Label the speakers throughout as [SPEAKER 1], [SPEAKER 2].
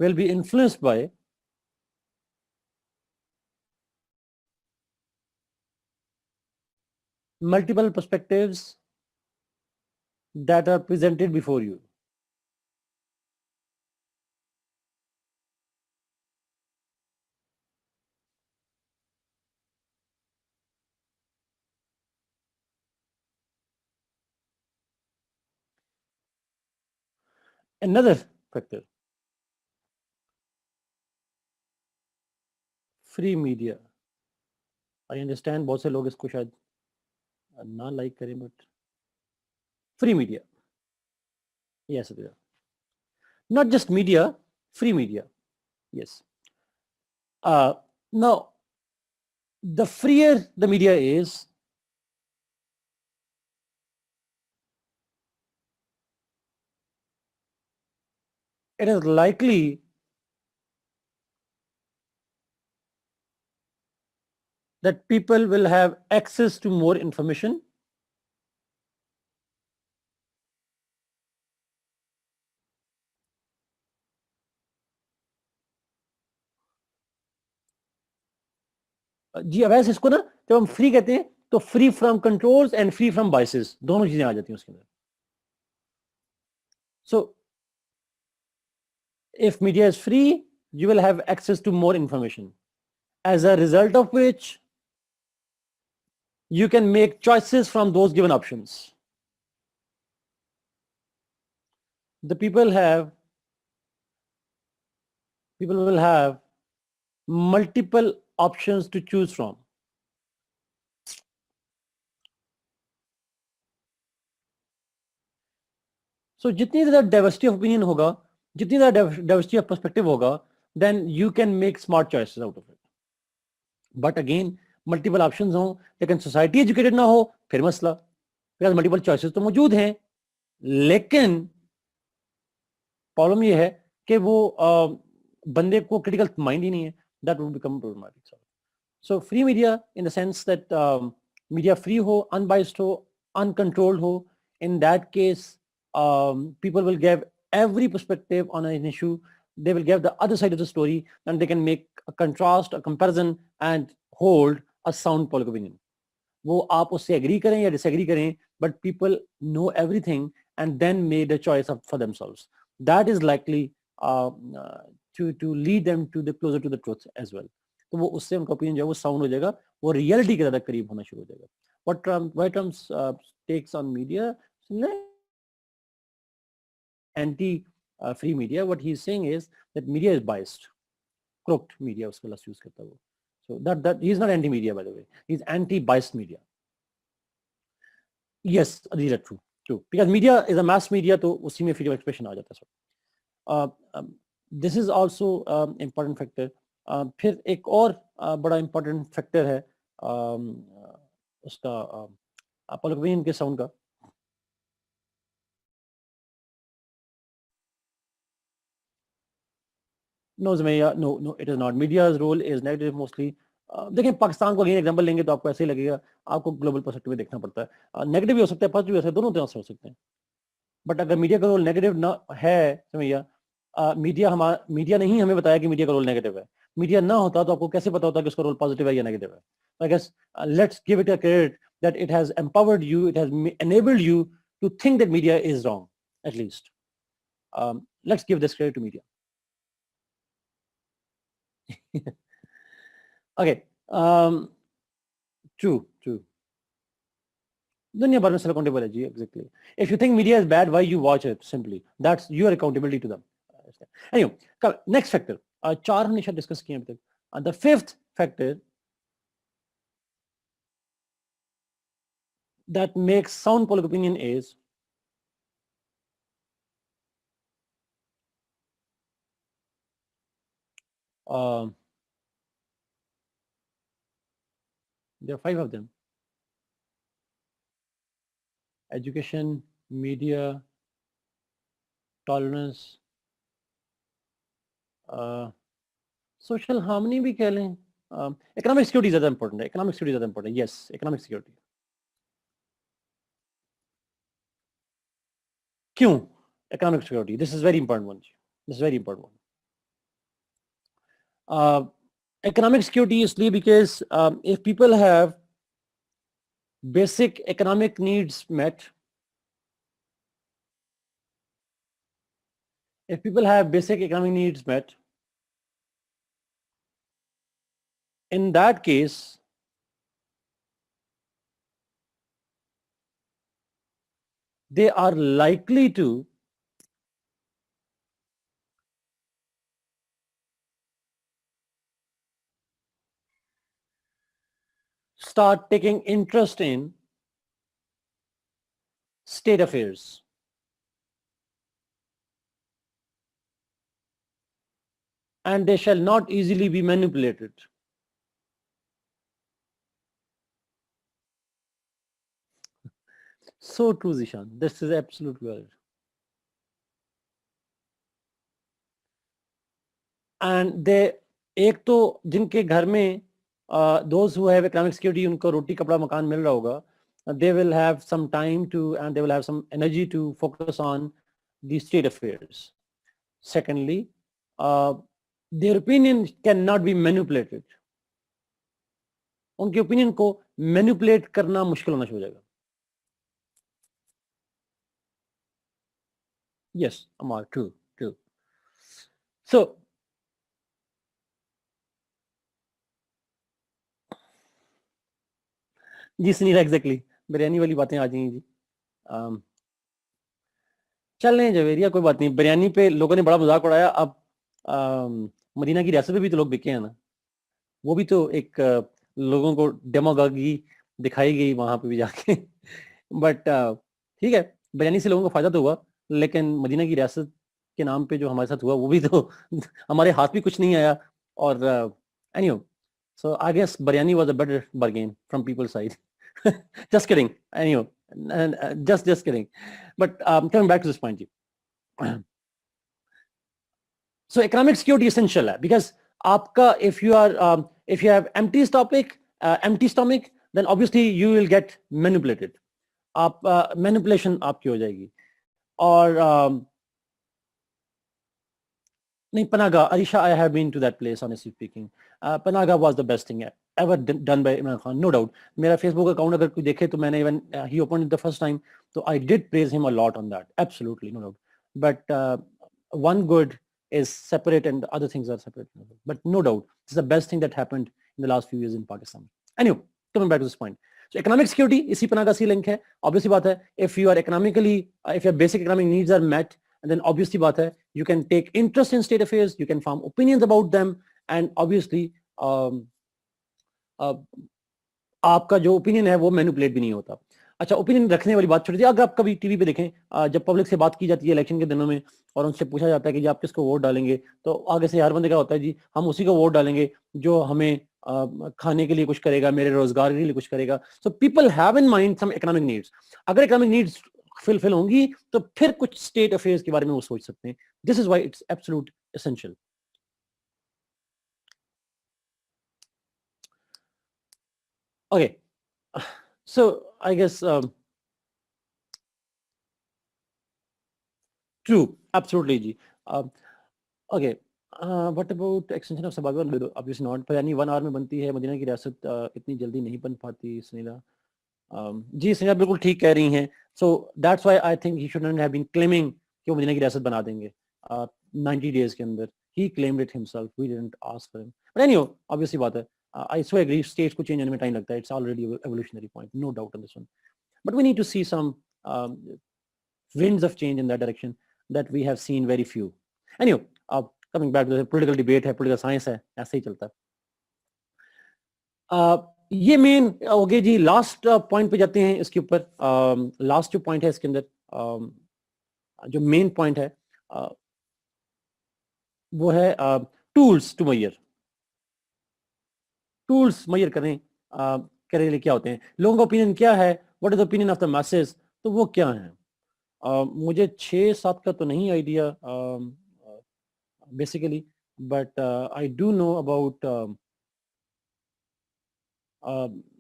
[SPEAKER 1] will be influenced by multiple perspectives that are presented before you. Another factor, free media. I understand बहुत से लोग इसको शायद ना लाइक करें, but free media. Yes, it is. Not just media, free media. Yes. Now, the freer the media is, it is likely that people will have access to more information, जी अवैस इसको ना जब हम फ्री कहते हैं तो free from controls and free from biases दोनों चीजें आ जाती हैं उसके अंदर. सो if media is free, you will have access to more information, as a result of which you can make choices from those given options. The people will have multiple options to choose from. So जितनी ज़्यादा diversity of opinion होगा, जितनी ज़्यादा diversity of perspective होगा, then you can make smart choices out of it. But again, multiple options हों, लेकिन society educated ना हो, फिर मसला. because multiple choices तो मौजूद हैं, लेकिन प्रॉब्लम ये है कि वो बंदे को क्रिटिकल माइंड ही नहीं है. That would become problematic. So free media in the sense that media free ho, unbiased ho, uncontrolled ho. In that case, people will give every perspective on an issue. They will give the other side of the story, and they can make a contrast, a comparison, and hold a sound political opinion. वो आप उससे agree करें या disagree करें, but people know everything and then made a choice for themselves. That is likely to lead them to the closer to the truth as well. तो वो उससे उनका ओपिनियन जो है वो साउंड हो जाएगा, वो रियलिटी के ज़्यादा करीब होना शुरू हो जाएगा. What Trump's takes on media, anti free media, what he's saying is that media is biased, crooked media उसका लफ्ज़ यूज करता है वो. So that he's not anti media, by the way, he's anti biased media. Yes, these are true because media is a mass media, तो उसी में freedom of expression आ जाता है. This is also important factor. फिर एक और बड़ा important factor है उसका public opinion के sound का. No, Zumaiya, no, it is not. Media's role is negative mostly. देखिए पाकिस्तान को अगेन एग्जांपल लेंगे तो आपको ऐसे ही लगेगा, आपको ग्लोबल पर्सपेक्टिव में देखना पड़ता है. नेगेटिव भी हो सकता है, पॉजिटिव भी हो सकता है, दोनों तरह से हो सकते हैं. बट अगर मीडिया का रोल नेगेटिव ना है, समझिए मीडिया नहीं हमें बताया कि मीडिया का रोल नेगेटिव है. मीडिया ना होता तो आपको कैसे पता होता कि उसका रोल पॉजिटिव है या नेगेटिव है. I guess let's give it a credit that it has empowered you, it has enabled you to think that media is wrong, at least. Let's give this credit to media. Okay. True. दुनिया भर में सब accountable है जी. Exactly. If you think media is bad, why you watch it? Simply that's your accountability to them. Anyway, next factor. चार हमने शायद discuss किए अभी तक. The fifth factor that makes sound public opinion is there are 5 of them: education, media, tolerance, social harmony भी कह लें. economic security ज़्यादा important है. economic security ज़्यादा important है. Yes, economic security. क्यों economic security? This is very important one. This is very important one. economic security इसलिए because if people have basic economic needs met, if people have basic economic needs met, in that case they are likely to start taking interest in state affairs. And they shall not easily be manipulated. So true, Zishan. This is absolute word. And they, एक तो जिनके घर में those who have economic security, उनको रोटी कपड़ा मकान मिल रहा होगा, they will have some time to and they will have some energy to focus on the state affairs. Secondly, their opinion cannot be manipulated. उनके opinion को manipulate करना मुश्किल होना शुरू हो जाएगा. Yes, Amar, true. So जी सुनील, एग्जैक्टली बिरयानी वाली बातें आ जाएंगी जी. चल रहे हैं जवेरिया, कोई बात नहीं. बिरयानी पे लोगों ने बड़ा मजाक उड़ाया. अब मदीना की रियासत पे भी तो लोग बिके हैं ना. वो भी तो एक लोगों को डेमोगोगी दिखाई गई वहां पे भी जाके. बट ठीक है, बिरयानी से लोगों को फायदा तो हुआ, लेकिन मदीना की रियासत के नाम पे जो हमारे साथ हुआ वो भी तो हमारे हाथ भी कुछ नहीं आया. और anyway, so I guess biryani was a better bargain from people's side. Just kidding. Anyway, just kidding. But coming back to this point, so economic security essential है, because आपका if you have empty stomach, then obviously you will get manipulated. आप manipulation आपकी हो जाएगी. और नहीं, Panaga, Arisha, I have been to that place, honestly speaking. Panaga was the best thing ever done by Imran Khan, no doubt. मेरा Facebook account अगर कोई देखे तो मैंने even he opened it the first time, so I did praise him a lot on that. Absolutely, no doubt. But one good is separate and the other things are separate. But no doubt, this is the best thing that happened in the last few years in Pakistan. Anyway, coming back to this point. So economic security, इसी Panaga से link है. Obviously बात है, if you are economically, if your basic economic needs are met, and then obviously बात है, you can take interest in state affairs, you can form opinions about them, and obviously आपका जो opinion है वो manipulate भी नहीं होता. अच्छा, ओपिनियन रखने वाली बात छोड़ दी. अगर आप कभी टीवी पे देखें, जब पब्लिक से बात की जाती है इलेक्शन के दिनों में और उनसे पूछा जाता है कि जी आप किसको वोट डालेंगे, तो आगे से हर बंदे का होता है जी हम उसी को वोट डालेंगे जो हमें खाने के लिए कुछ करेगा, मेरे रोजगार के लिए कुछ करेगा. So people have in mind some economic needs. अगर इकोनॉमिक नीड्स फिल होंगी तो फिर कुछ स्टेट अफेयर्स के बारे में वो सोच सकते हैं. This is why it's absolute essential. Okay, so I guess true, absolutely जी. Okay, what about extension of suburban? Obviously not. पर यानी 1 hour में बनती है. मदीना की रियासत इतनी जल्दी नहीं बन पाती. सुनीला जी, सुनीला बिल्कुल ठीक कह रही हैं. So that's why I think he shouldn't have been claiming कि वो मदीना की रियासत बना देंगे 90 days के अंदर. He claimed it himself. We didn't ask for him. But anyway, obviously बात है. I so agree. States को change होने में time लगता है. It's already an evolutionary point. No doubt on this one. But we need to see some winds of change in that direction that we have seen very few. Anyway, coming back to the political debate है, political science है, ऐसे ही चलता है. ये main हो गए जी. Last point पे जाते हैं इसके ऊपर. लास्ट जो पॉइंट है इसके अंदर, जो मेन पॉइंट है वो है tools to Maihar. Tools Maihar करें करने के लिए क्या होते हैं, लोगों का ओपिनियन क्या है, what is the opinion of the message, तो वो क्या है. मुझे 6-7 का तो नहीं idea basically, but I do know about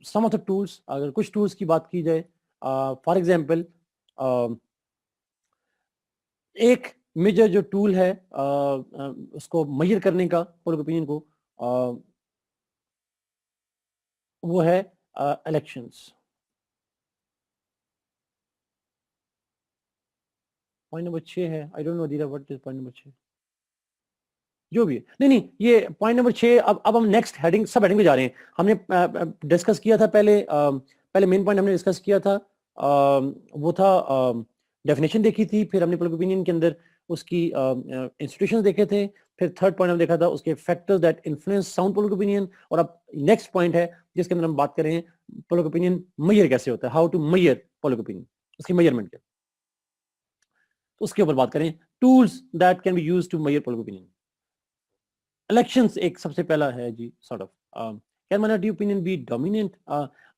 [SPEAKER 1] some of the tools. अगर कुछ टूल्स की बात की जाए, फॉर एग्जांपल एक मेजर जो टूल है उसको मेजर करने का पब्लिक ओपिनियन को, वो है इलेक्शंस। पॉइंट नंबर 6 है, आई डोंट नो दीरा व्हाट इज पॉइंट नंबर 6, जो भी है। नहीं ये पॉइंट नंबर 6। अब हम नेक्स्ट हेडिंग, सब हेडिंग पे जा रहे हैं। हमने डिस्कस किया था पहले मेन पॉइंट हमने डिस्कस किया था, वो था डेफिनेशन देखी थी, फिर हमने पब्लिक ओपिनियन के अंदर उसकी इंस्टीट्यूशंस देखे थे, फिर थर्ड पॉइंट हमने देखा था उसके factors that influence sound public opinion, और अब नेक्स्ट पॉइंट है जिसके अंदर हम बात कर रहे हैं पब्लिक ओपिनियन मेजर कैसे होता है, how to measure public opinion, उसकी मेजरमेंट क्या, उसके ऊपर बात करें। Tools that can be used to measure public opinion. Elections एक सबसे पहला है जी, sort of can minority opinion be dominant.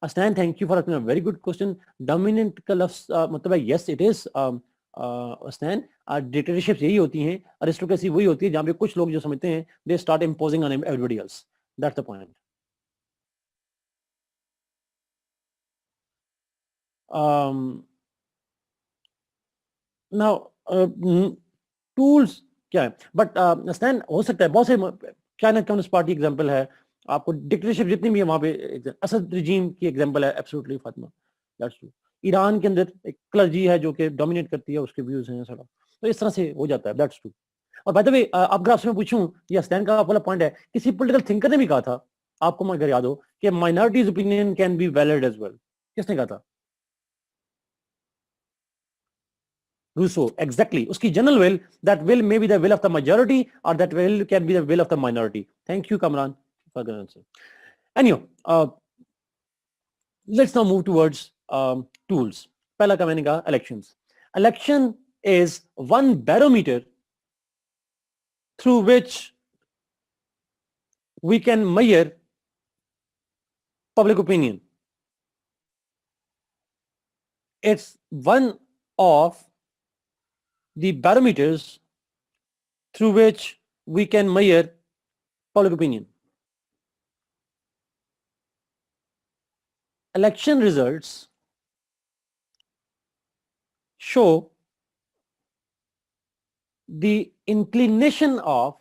[SPEAKER 1] Asnan, thank you for asking a very good question। Dominant का लफ्ज मतलब है yes it is. Asnan, dictatorships यही होती हैं, अरिस्टोक्रेसी वही होती है जहां पे कुछ लोग जो समझते हैं they start imposing on everybody else, that's the point. Now tools क्या है, बट अस्नान हो सकता है बहुत से चाइना कम्युनिस्ट पार्टी एग्जांपल है, आपको डिक्टेटरशिप जितनी भी है वहां पे असद रिजीम की एग्जांपल है, absolutely Fatima, that's true. Iran के अंदर एक क्लर्जी है जो कि डोमिनेट करती है, उसके व्यूज हैं सारा, तो इस तरह से हो जाता है, दैट्स ट्रू। और बाय द वे अब आपसे मैं पूछूं, ये अस्नान का वाला पॉइंट है, किसी पॉलिटिकल थिंकर ने भी कहा था, आपको अगर याद हो, कि minorities opinion can be valid as well, किसने कहा था? Rousseau, exactly. उसकी general will, that will may be the will of the majority or that will can be the will of the minority. Thank you, Kamran, for the answer. Anyhow, let's now move towards tools. पहला का मैंने कहा elections. Election is one barometer through which we can measure public opinion. It's one of the barometers through which we can measure public opinion. Election results show the inclination of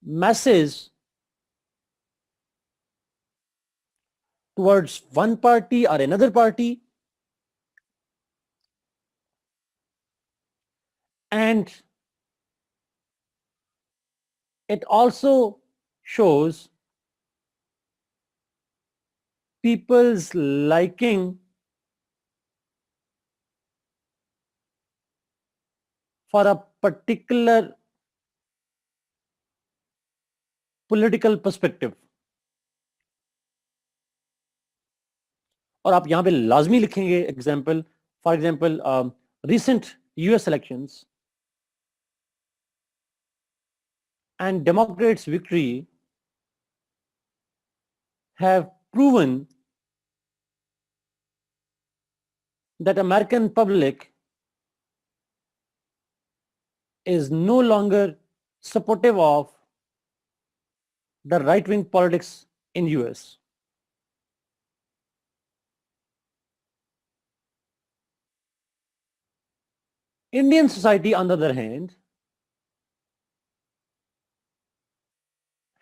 [SPEAKER 1] masses towards one party or another party, and it also shows people's liking for a particular political perspective. और आप यहां पे लाजमी लिखेंगे example, for example recent US elections and Democrats' victory have proven that American public is no longer supportive of the right-wing politics in US. Indian society, on the other hand,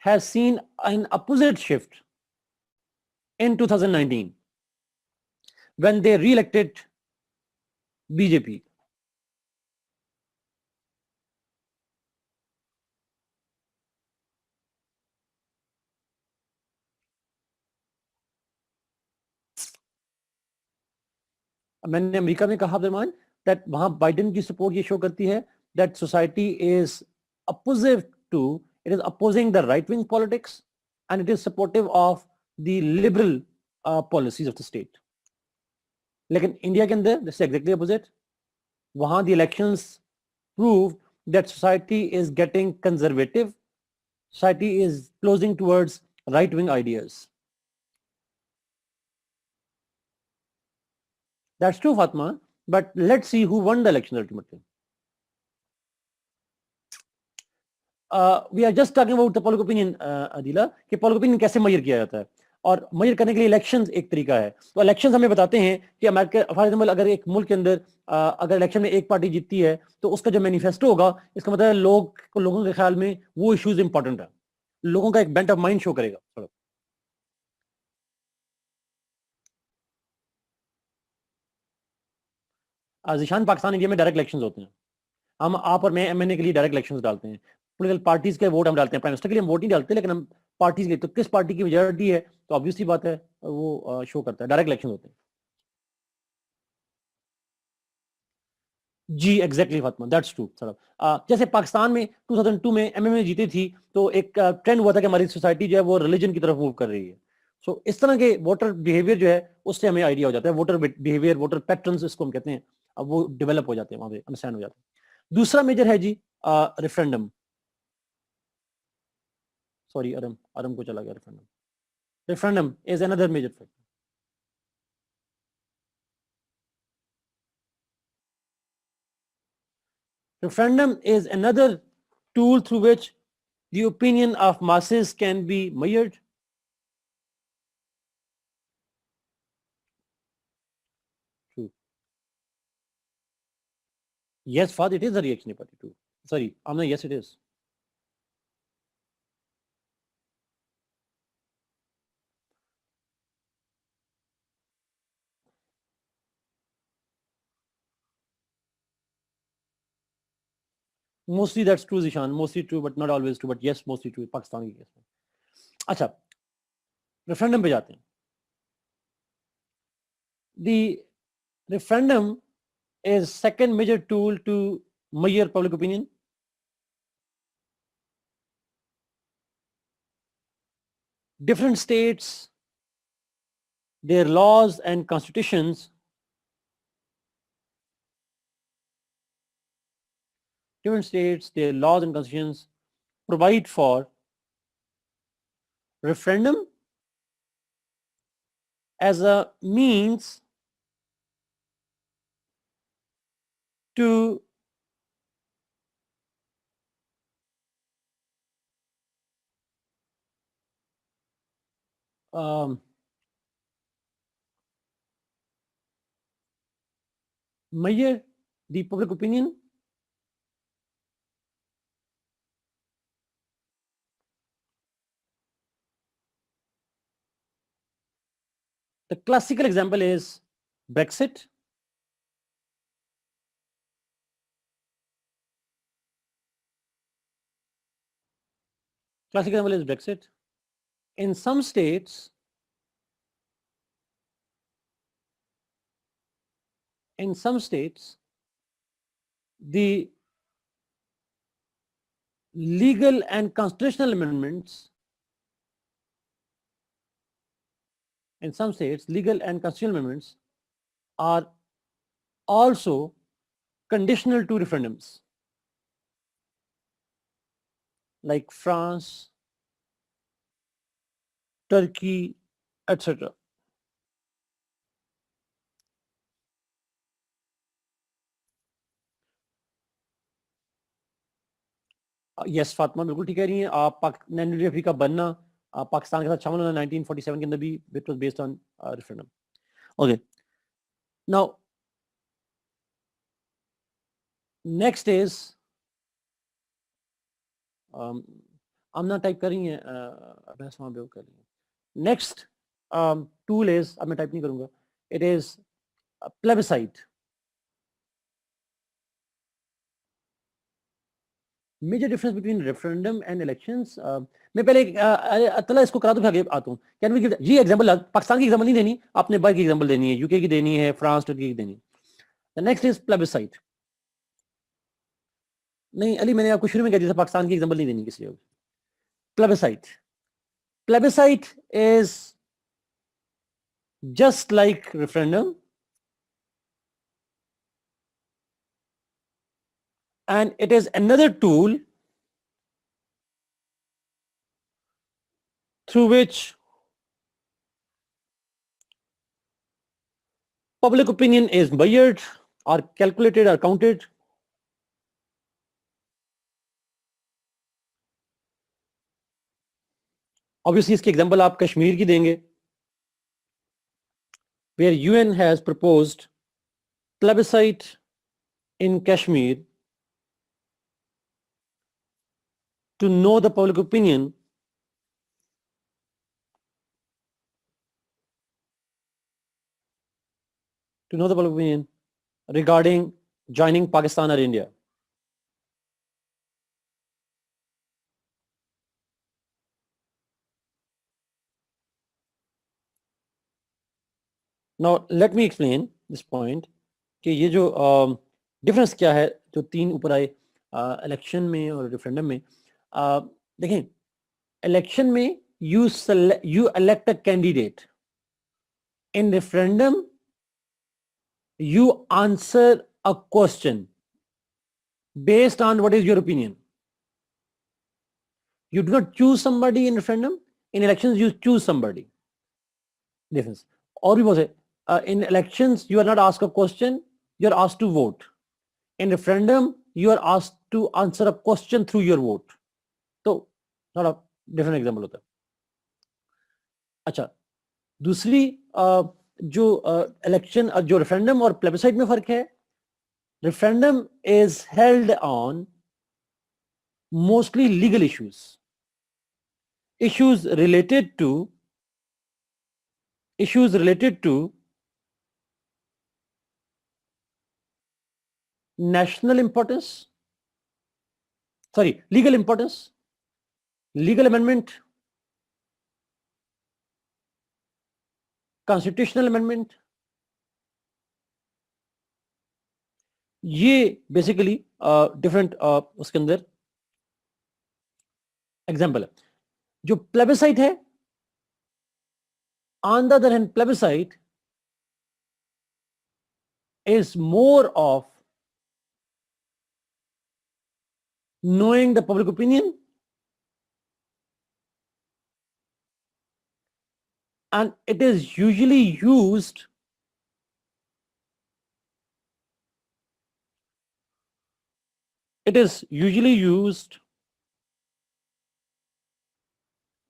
[SPEAKER 1] has seen an opposite shift in 2019 when they re-elected BJP. मैंने America में कहा Abdulrahman that वहां Biden की support ये show करती है that society is opposite to, it is opposing the right wing politics and it is supportive of the liberal policies of the state. लेकिन India के अंदर दिस एग्जैक्टली अपोजिट, वहां the elections prove that society is getting conservative, society is closing towards right wing ideas. That's true, Fatma, but let's see who won the election ultimately. We are just talking about the public opinion, Adila, कि public opinion कैसे measure किया जाता है, और measure करने के लिए elections एक तरीका है। तो elections हमें बताते हैं कि अमेरिका, फॉर एग्जाम्पल अगर एक मुल्क के अंदर अगर इलेक्शन में एक पार्टी जीतती है तो उसका जो मैनिफेस्टो होगा, इसका मतलब लोगों के ख्याल में वो इश्यूज इंपॉर्टेंट है। लोगों का एक बेंट ऑफ माइंड शो करेगा थोड़ा। जीशान, पाकिस्तान इंडिया में डायरेक्ट इलेक्शंस होते हैं। हम, आप और मैं एमएनए के लिए डायरेक्ट इलेक्शंस डालते हैं। पॉलिटिकल पार्टीज के वोट हम डालते हैं, प्राइम मिनिस्टर के लिए हम वोट नहीं डालते, लेकिन हम पार्टीज के लिए, तो किस पार्टी की मेजॉरिटी है तो ऑब्वियसली बात है वो शो करता है, डायरेक्ट इलेक्शन होते हैं। जी एग्जैक्टली फातिमा, दैट्स ट्रू। जैसे पाकिस्तान में 2002 में एमएमए जीती थी, तो एक ट्रेंड हुआ था कि हमारी सोसाइटी जो है वो रिलीजन की तरफ मूव कर रही है। सो इस तरह के वोटर बिहेवियर जो है उससे हमें आइडिया हो जाता है, वोटर बिहेवियर, वोटर पैटर्न्स इसको हम कहते हैं, अब वो डेवलप हो जाते हैं, वहां पे अंडरस्टैंड हो जाते हैं। दूसरा मेजर है जी रेफरेंडम। सॉरी, अरम अरम को चला गया referendum. Referendum is another major factor. Referendum is another tool through which the opinion of masses can be measured. True. Yes, Fad, it is a reactionary party too. Sorry, Amna, yes, it is. Mostly that's true, Zishan. Mostly true, but not always true. But yes, mostly true. Pakistan की case में। अच्छा, referendum पे जाते हैं। The referendum is second major tool to measure public opinion. Different states, their laws and constitutions, different states, their laws and constitutions provide for referendum as a means to measure the public opinion The classical example is Brexit. Classical example is Brexit. In some states, the legal and constitutional amendments, are also conditional to referendums, like France, Turkey, etc. Yes Fatima बिल्कुल ठीक कह रही हैं आप। नैन Africa बनना पाकिस्तान के साथ शामिल होना 1947 के अंदर भी, it was based on referendum. Okay, now next is Amna type कर रही हैं, अभ्यास वहाँ पे कर रही हैं। नेक्स्ट टूल इज, अब मैं टाइप नहीं करूंगा, it is plebiscite. Major difference between referendum and elections. मैं पहले अतला इसको करा दूं, फिर आगे आता हूँ। कैन वी गिव जी एग्जांपल? पाकिस्तान की एग्जांपल नहीं देनी, आपने बाहर की एग्जांपल देनी है, यूके की देनी है, फ्रांस, टर्की की देनी है। Next is plebiscite. नहीं अली, मैंने आपको शुरू में कह दिया था पाकिस्तान की एग्जांपल नहीं देनी किसी को। Plebiscite, plebiscite is just like referendum, and it is another tool through which public opinion is measured or calculated or counted. Obviously इसकी एग्जांपल आप कश्मीर की देंगे, where UN has proposed plebiscite in Kashmir to know the public opinion to know the public opinion regarding joining Pakistan or India. Now let me explain this point कि ये जो difference क्या है जो तीन ऊपर आए इलेक्शन में और रेफरेंडम में. देखें, इलेक्शन में you elect a candidate. In referendum you answer a question based on what is your opinion. You do not choose somebody in referendum. In elections you choose somebody. Difference. और भी बहुत है. In elections you are not asked a question, you are asked to vote. In referendum you are asked to answer a question through your vote. तो थोड़ा different example होता है. अच्छा, दूसरी जो इलेक्शन जो रेफरेंडम और प्लेबिसाइट में फर्क है, referendum is held on mostly legal issues related to national importance, legal importance, legal amendment, constitutional amendment. ये बेसिकली डिफरेंट उसके अंदर एग्जाम्पल है. जो प्लेबिसाइट है, on the other hand, plebiscite is more of knowing the public opinion and it is usually used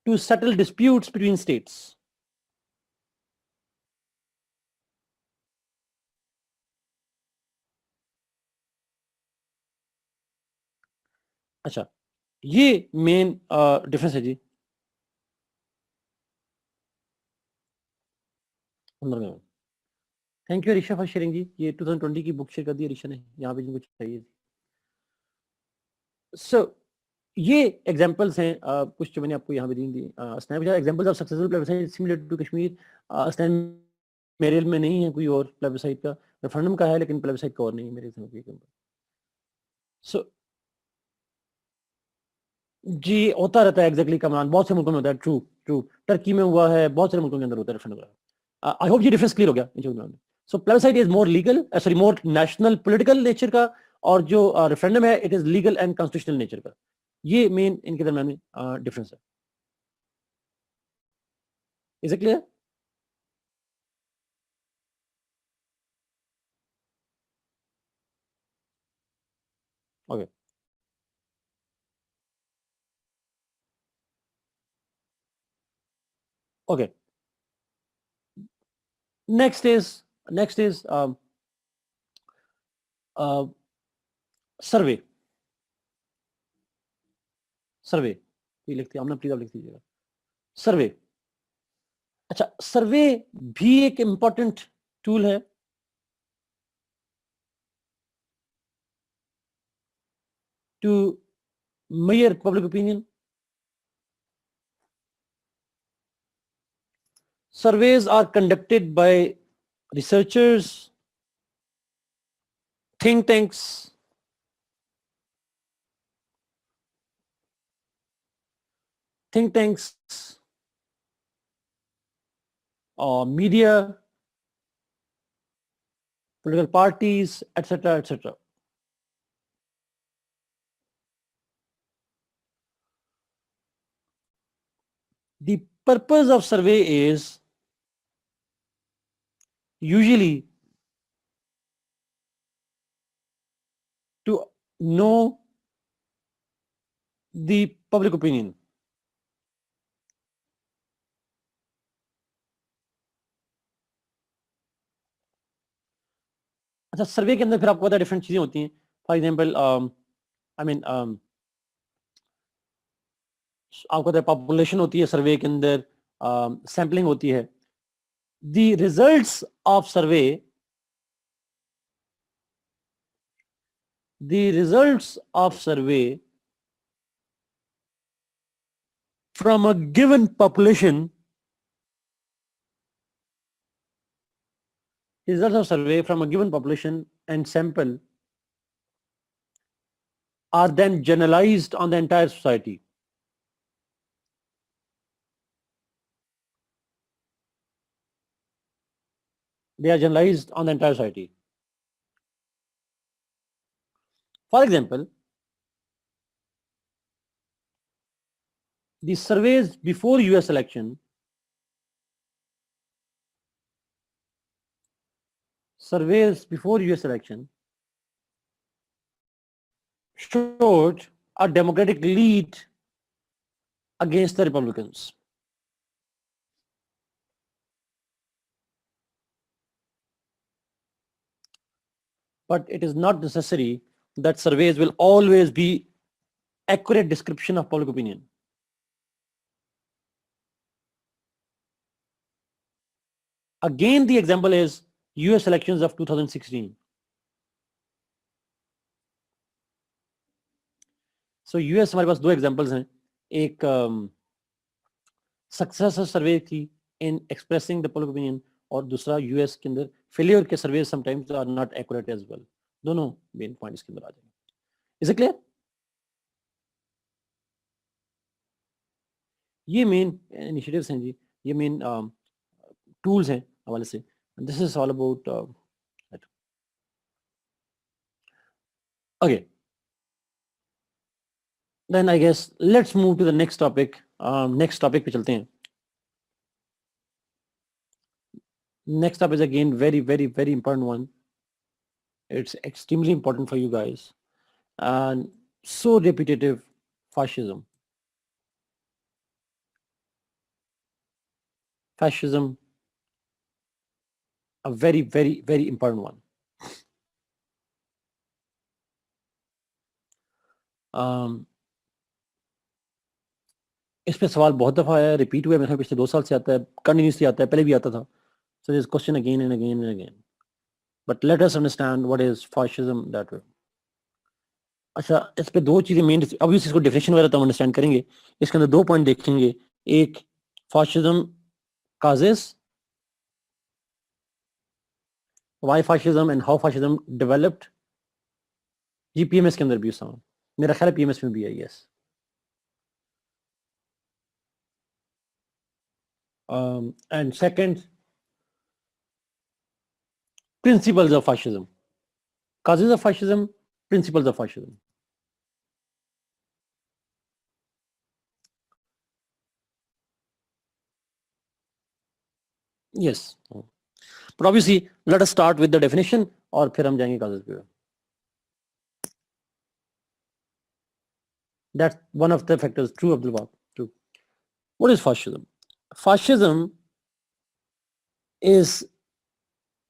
[SPEAKER 1] to settle disputes between states. अच्छा, ये main difference है जी. Thank you Risha for sharing जी. ये 2020 की बुक शेयर कर दी रिशा ने, यहाँ पे जिनको चाहिए. सो ये एग्जांपल्स हैं कुछ जो मैंने आपको यहाँ पे दी. Examples of successful plebiscite similar to Kashmir. मेरे में नहीं है कोई और प्लेबिसाइट का. रेफरेंडम का है लेकिन प्लेबिसाइट का और नहीं है मेरे एग्जांपल. सो जी होता रहता है एग्जैक्टली कमान, बहुत से मुल्कों में होता है. ट्रू ट्रू, टर्की में हुआ है, बहुत सारे मुल्कों के अंदर होता है रेफरेंडम. आई होप ये डिफरेंस क्लियर हो गया. So plebiscite is more legal, more national political nature का, और जो रेफरेंडम है it is legal and constitutional nature का. ये मेन इनके दरमियान में डिफरेंस है. Is it clear? Okay. Okay. Next is survey. ये लिखती है आपने, प्लीज आप लिख दीजिएगा. सर्वे. अच्छा, सर्वे भी एक इंपॉर्टेंट टूल है to measure public opinion. Surveys are conducted by researchers, think tanks, media, political parties, etc., etc. The purpose of survey is usually to know the public opinion. अच्छा, सर्वे के अंदर फिर आपको पता है डिफरेंट चीजें होती हैं. फॉर एग्जांपल आपको पता है पॉपुलेशन होती है सर्वे के अंदर, सैम्पलिंग होती है. The results of survey the results of survey from a given population, results of survey from a given population and sample are then generalized on the entire society. They are generalized on the entire society. For example, the surveys before US election, showed a Democratic lead against the Republicans. But it is not necessary that surveys will always be accurate description of public opinion. Again, the example is US elections of 2016. So US हमारे पास दो examples हैं, एक success survey थी in expressing the public opinion और दूसरा US के अंदर failure के survey sometimes are not accurate as well. दोनों मेन पॉइंट्स के अंदर आ जाएंगे. Is it clear? ये मेन इनिशिएटिव्स हैं जी, ये मेन टूल्स हैं हवाले से. This is all about okay. Then I guess let's move to the next topic. Next topic पे चलते हैं. Next up is again very important one. It's extremely important for you guys and so repetitive: fascism. Fascism, a very important one. इस पे सवाल बहुत दफ़ा आया है, रिपीट हुआ है, पिछले 2 साल से आता है, कंटिन्यूसली आता है, पहले भी आता था. So this question again and again and again. But let us understand what is fascism that way. अच्छा, इस पे दो चीज़ें मेन, अभी इसको डेफिनेशन वगैरह तो हम अंडरस्टैंड करेंगे. इसके अंदर 2 पॉइंट देखेंगे. एक, fascism causes, why fascism and how fascism developed. ये पीएमएस के अंदर भी उसमें, मेरा ख्याल है पीएमएस में भी है. Yes. And second, principles of fascism. Causes of fascism, principles of fascism. Yes. But obviously, let us start with the definition और फिर हम जाएंगे causes पे. That's one of the factors. True, Abdul Wahab. True. What is fascism? Fascism is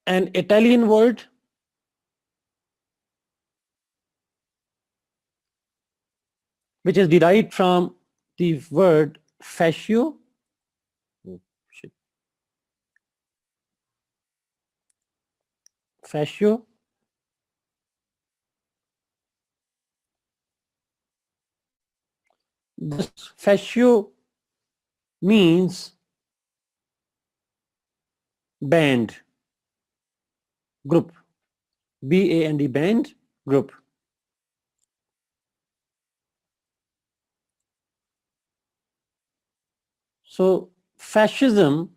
[SPEAKER 1] an Italian word which is derived from the word fascio. Fascio. This fascio means band, group. B-A-N-D, band, group. So fascism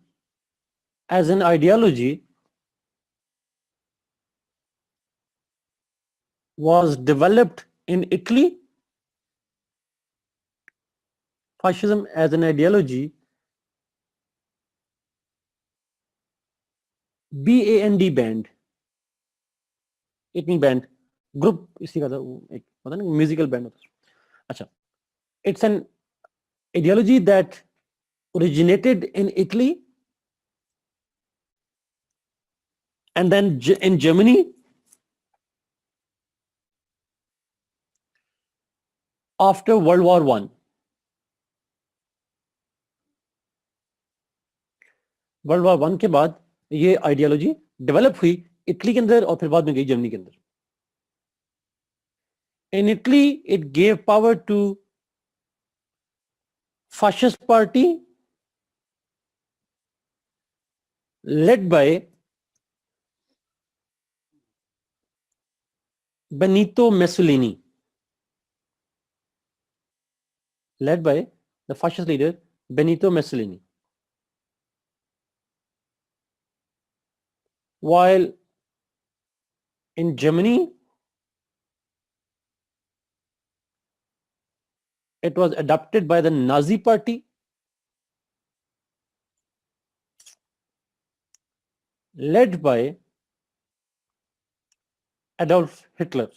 [SPEAKER 1] as an ideology was developed in Italy. Fascism as an ideology, B-A-N-D, band. इतनी band, group इसी का था, एक पता नहीं musical band होता है. अच्छा, it's an ideology that originated in Italy and then in Germany after World War I. World war 1 के बाद ये आइडियोलॉजी डेवलप हुई इटली के अंदर और फिर बाद में गई जर्मनी के अंदर. In Italy, it gave power to fascist party led by Benito Mussolini. Led by the fascist leader Benito Mussolini. While in Germany, it was adopted by the Nazi party led by Adolf Hitler.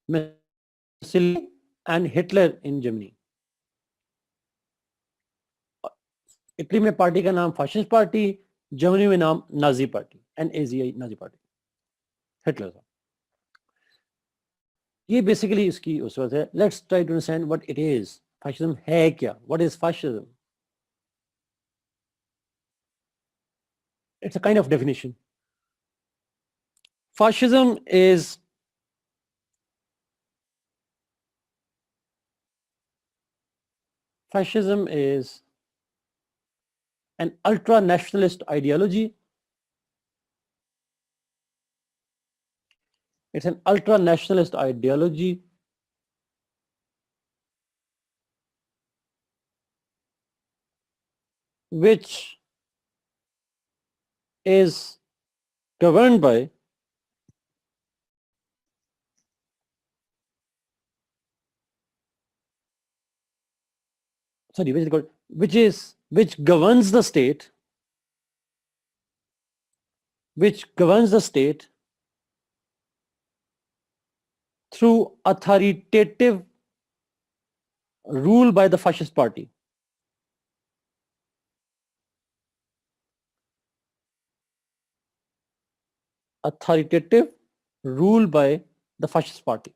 [SPEAKER 1] Mussolini and Hitler in Germany. Italy में party का नाम fascist party, Germany में नाम Nazi party, NAZI Nazi party, Hitler था। ये basically इसकी उस वक्त है। Let's try to understand what it is. Fascism है क्या? What is fascism? It's a kind of definition. Fascism is an ultra-nationalist ideology. It's an ultra-nationalist ideology which is governed by which governs the state, through authoritative rule by the fascist party. Authoritative rule by the fascist party.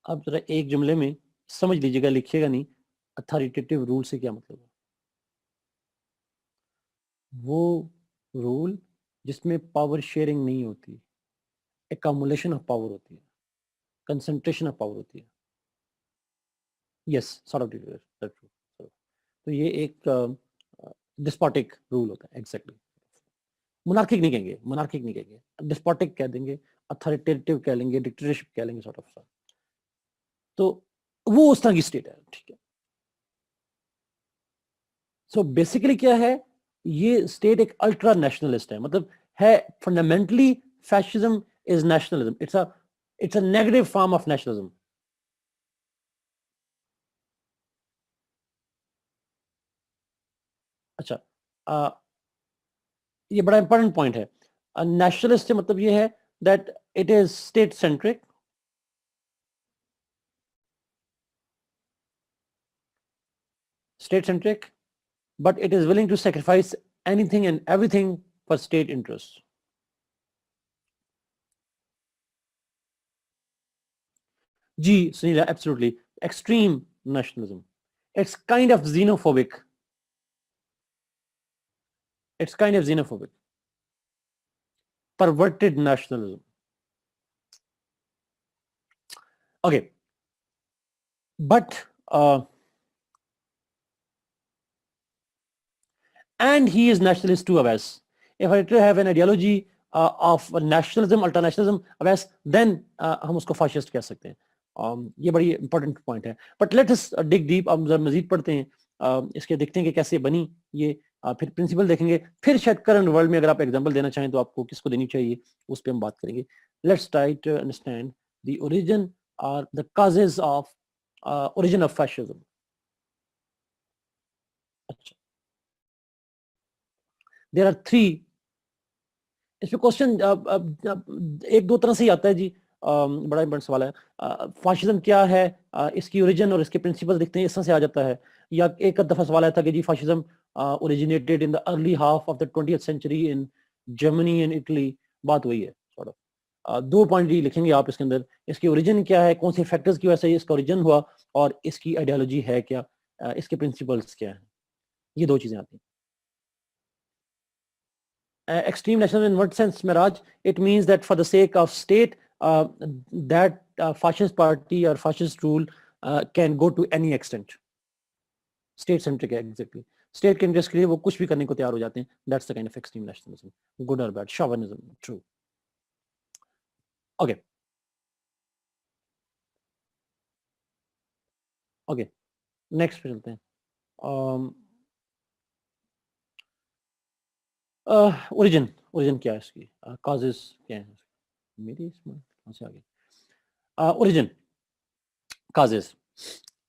[SPEAKER 1] अब जरा एक जुमले में समझ लीजिएगा, लिखिएगा नहीं। Authoritative rule से क्या मतलब है? वो रूल जिसमें पावर शेयरिंग नहीं होती, एकमुलेशन ऑफ पावर होती है, कंसंट्रेशन ऑफ पावर होती है। Yes, sort of that true. तो ये एक डिस्पोटिक रूल होता है। एग्जैक्टली। मोनार्किक नहीं कहेंगे, डिस्पोटिक कह देंगे, अथॉरिटेटिव कह लेंगे, डिक्टेटरशिप कह लेंगे, सॉर्ट ऑफ। तो वो उस तरह की स्टेट है, ठीक है। सो बेसिकली क्या है, ये स्टेट एक अल्ट्रा नेशनलिस्ट है, मतलब है fundamentally fascism is nationalism. It's a negative form of nationalism. अच्छा, ये बड़ा इंपॉर्टेंट पॉइंट है। नेशनलिस्ट से मतलब ये है that it is state centric, but it is willing to sacrifice anything and everything for state interests. G, Sunila, absolutely. Extreme nationalism. It's kind of xenophobic. Perverted nationalism. Okay. But and he is nationalist too, Abbas. If I have an ideology of nationalism, ultranationalism, Abbas, then हम उसको fascist कह सकते हैं। ये बड़ी important point है। But let us dig deep. अब मजीद पढ़ते हैं, इसके देखते हैं कि कैसे बनी ये, फिर प्रिंसिपल देखेंगे, फिर शायद करंट वर्ल्ड में अगर आप एग्जांपल देना चाहें तो आपको किसको देनी चाहिए उस पर हम बात करेंगे। Let's try to understand the origin और the causes of origin of fascism. अच्छा, देयर आर 3। इसमें क्वेश्चन एक दो तरह से ही आता है जी। बड़ा इंपॉर्टेंट सवाल है, फाशिज्म क्या है, इसकी ओरिजिन और इसके प्रिंसिपल देखते हैं, इस तरह से आ जाता है। या एक दफा सवाल आया था कि जी fascism originated in the early half of the 20th century in Germany and Italy. बात वही है सॉर्ट ऑफ। दो पॉइंट लिखेंगे आप इसके अंदर, इसकी ओरिजिन क्या है, कौन से फैक्टर्स की वजह से इसका ओरिजिन हुआ, और इसकी आइडियोलॉजी है क्या, इसके प्रिंसिपल्स क्या है, ये दो चीजें आती हैं। Extreme nationalism in what sense Meraj? It means that for the sake of state that fascist party or fascist rule can go to any extent. State centric है एग्जैक्टली, स्टेट के इंटरेस्ट के लिए वो कुछ भी करने को तैयार हो जाते हैं. That's the kind of extreme nationalism, good और bad, chauvinism, true. Okay okay, next पे चलते हैं. ओरिजिन, ओरिजिन क्या है इसकी, कॉजेस क्या है, मेरी इसमें कहाँ से आ गई ओरिजिन, कॉजेस.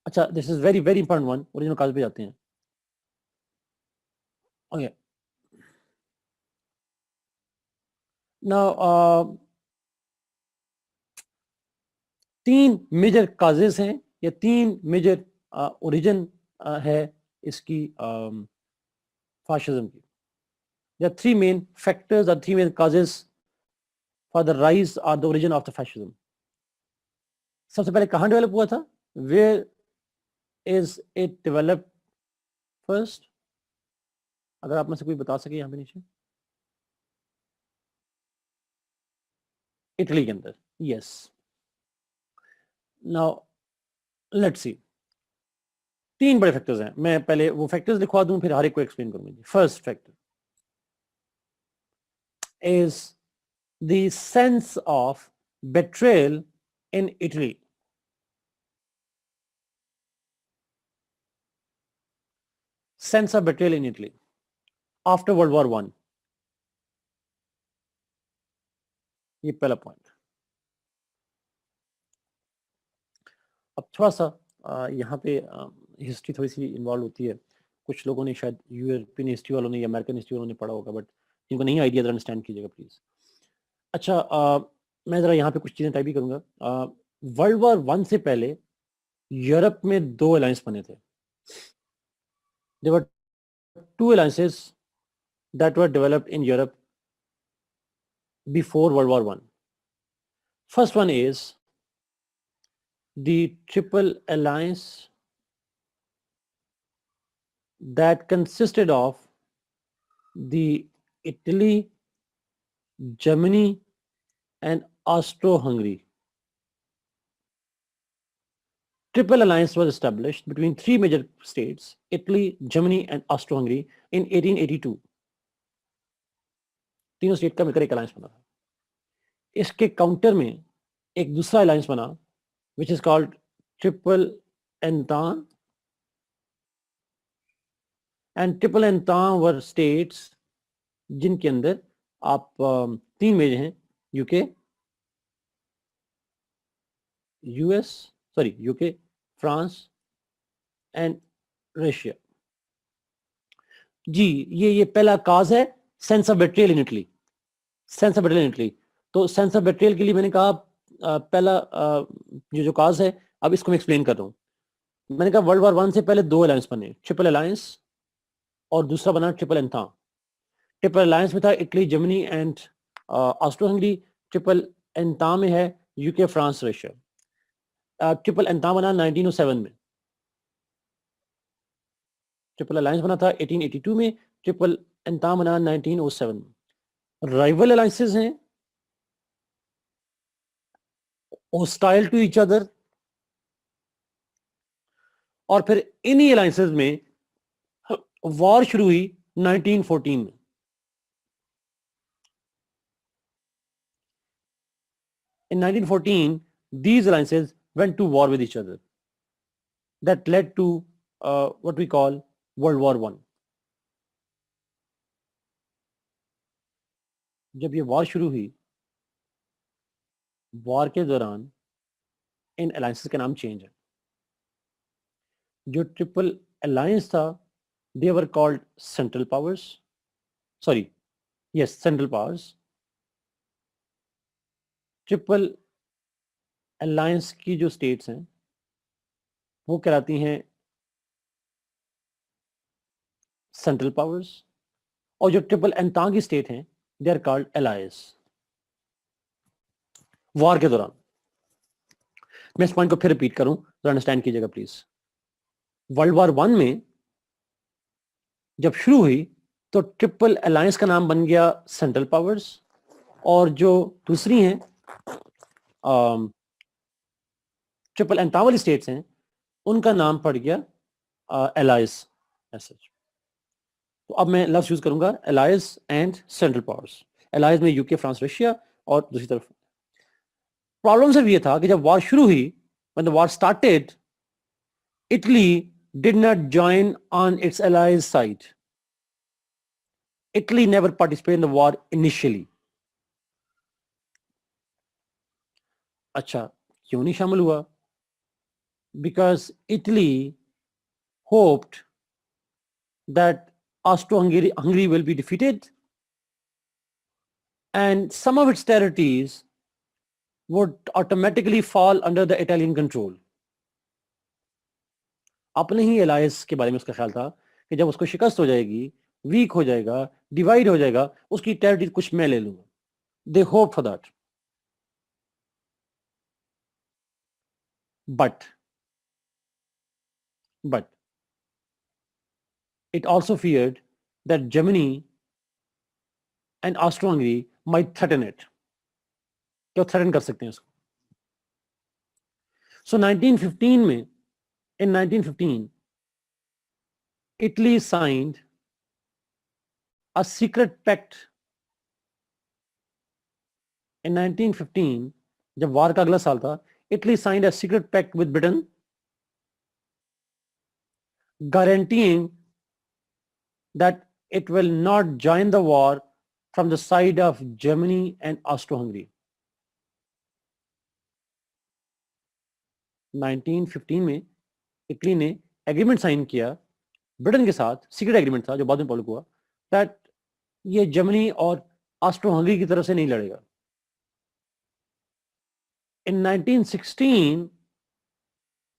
[SPEAKER 1] अच्छा, this is very very important one, origin cause पे जाते हैं. ओके, नाउ तीन मेजर कॉजेस हैं या तीन मेजर ओरिजिन है इसकी फाशिज्म की. There are three main factors or three main causes for the rise or the origin of the fascism. सबसे पहले कहाँ डेवलप हुआ था, where is it developed first? अगर आप में से कोई बता सके यहाँ पे नीचे. इटली के अंदर, yes. Now let's see. तीन बड़े फैक्टर्स हैं, मैं पहले वो फैक्टर्स लिखवा दूं फिर हर एक को एक्सप्लेन करूंगी. First factor is the sense of betrayal in Italy. Sense of betrayal in Italy after World War I. ये पहला पॉइंट. अब थोड़ा सा यहाँ पे हिस्ट्री थोड़ी सी इन्वॉल्व होती है. कुछ लोगों ने शायद यूरोपियन हिस्ट्री वालों ने या अमेरिकन हिस्ट्री वालों ने पढ़ा होगा, बट जिनको नहीं आइडिया जरा अंडरस्टैंड कीजिएगा प्लीज. अच्छा, मैं जरा यहाँ पे कुछ चीज़ें टाइप भी करूँगा. वर्ल्ड वॉर वन से पहले यूरोप में दो अलायंस बने थे. There were two alliances that were developed in Europe before World war one. First one is the Triple Alliance that consisted of the Italy, Germany and Austro-Hungary. Triple Alliance was established between three major states, Italy, Germany and Austro-Hungary in 1882. तीनों state का मिलकर एक alliance बना था. इसके counter में एक दूसरा अलायंस बना which is called Triple Entente, and Triple Entente were states जिनके अंदर आप तीन मेजर हैं, UK, UK, France and Russia. जी, ये पहला काज है, sense of betrayal in Italy. Sense of betrayal in Italy. तो सेंस ऑफ बेट्रियल के लिए मैंने कहा पहला जो काज है, अब इसको मैं एक्सप्लेन कर रहा हूं. मैंने कहा वर्ल्ड वॉर वन से पहले दो अलायंस बने, ट्रिपल अलायंस और दूसरा बना ट्रिपल एंथा. ट्रिपल अलायंस में था Italy, Germany and Austro Hungary. Triple entente में है UK, France, Russia. Triple entente बना 1907 में. ट्रिपल अलायंस बना था 1882 में, ट्रिपल एंथा बना 1907 में. राइवल अलायंसेस हैं, हॉस्टाइल टू ईच अदर, और फिर इन्हीं अलायंसेस में वॉर शुरू हुई 1914 में. In 1914, these alliances went to war with each other. That led to what we call World War I. जब ये वॉर शुरू हुई, वॉर के दौरान इन अलायंसेस का नाम चेंज है. जो ट्रिपल अलायंस था, they were called Central Powers. Central Powers. Triple alliance की जो स्टेट्स हैं वो कहलाती हैं सेंट्रल पावर्स, और जो ट्रिपल एंटा की स्टेट हैं they are called alliance. War के दौरान। मैं इस पॉइंट को फिर रिपीट करूं तो अंडरस्टैंड कीजिएगा प्लीज। वर्ल्ड वॉर 1 में जब शुरू हुई तो ट्रिपल अलायंस का नाम बन गया सेंट्रल पावर्स, और जो दूसरी हैं ट्रिपल एंटावल स्टेट्स हैं उनका नाम पड़ गया एलाइज एसएच। तो अब मैं लफ्ज यूज करूंगा allies and central powers. Allies में यूके, फ्रांस, रशिया, और दूसरी तरफ प्रॉब्लम सिर्फ ये था कि जब वॉर शुरू हुई, when the war started, Italy did not join on its allies side. Italy never participated in the war initially. अच्छा, क्यों नहीं शामिल हुआ? Because Italy hoped that Austro-Hungary will be defeated and some of its territories would automatically fall under the Italian control. अपने ही Allianz के बारे में उसका ख्याल था कि जब उसको शिकस्त हो जाएगी, वीक हो जाएगा, डिवाइड हो जाएगा, उसकी टेरिटरी कुछ मैं ले लूंगा। They hope for that. But it also feared that Germany and Austro-Hungary might threaten it. क्या threaten कर सकते हैं उसको? So 1915 में, in 1915, Italy signed a secret pact. In 1915, जब वार का अगला साल था, Italy signed a secret pact with Britain, guaranteeing that it will not join the war from the side of Germany and Austro-Hungary. 1915 में इटली ने agreement sign किया Britain के साथ, सीक्रेट एग्रीमेंट था जो बाद में पब्लिक हुआ, दैट ये जर्मनी और ऑस्ट्रो हंगरी की तरफ से नहीं लड़ेगा। इन 1916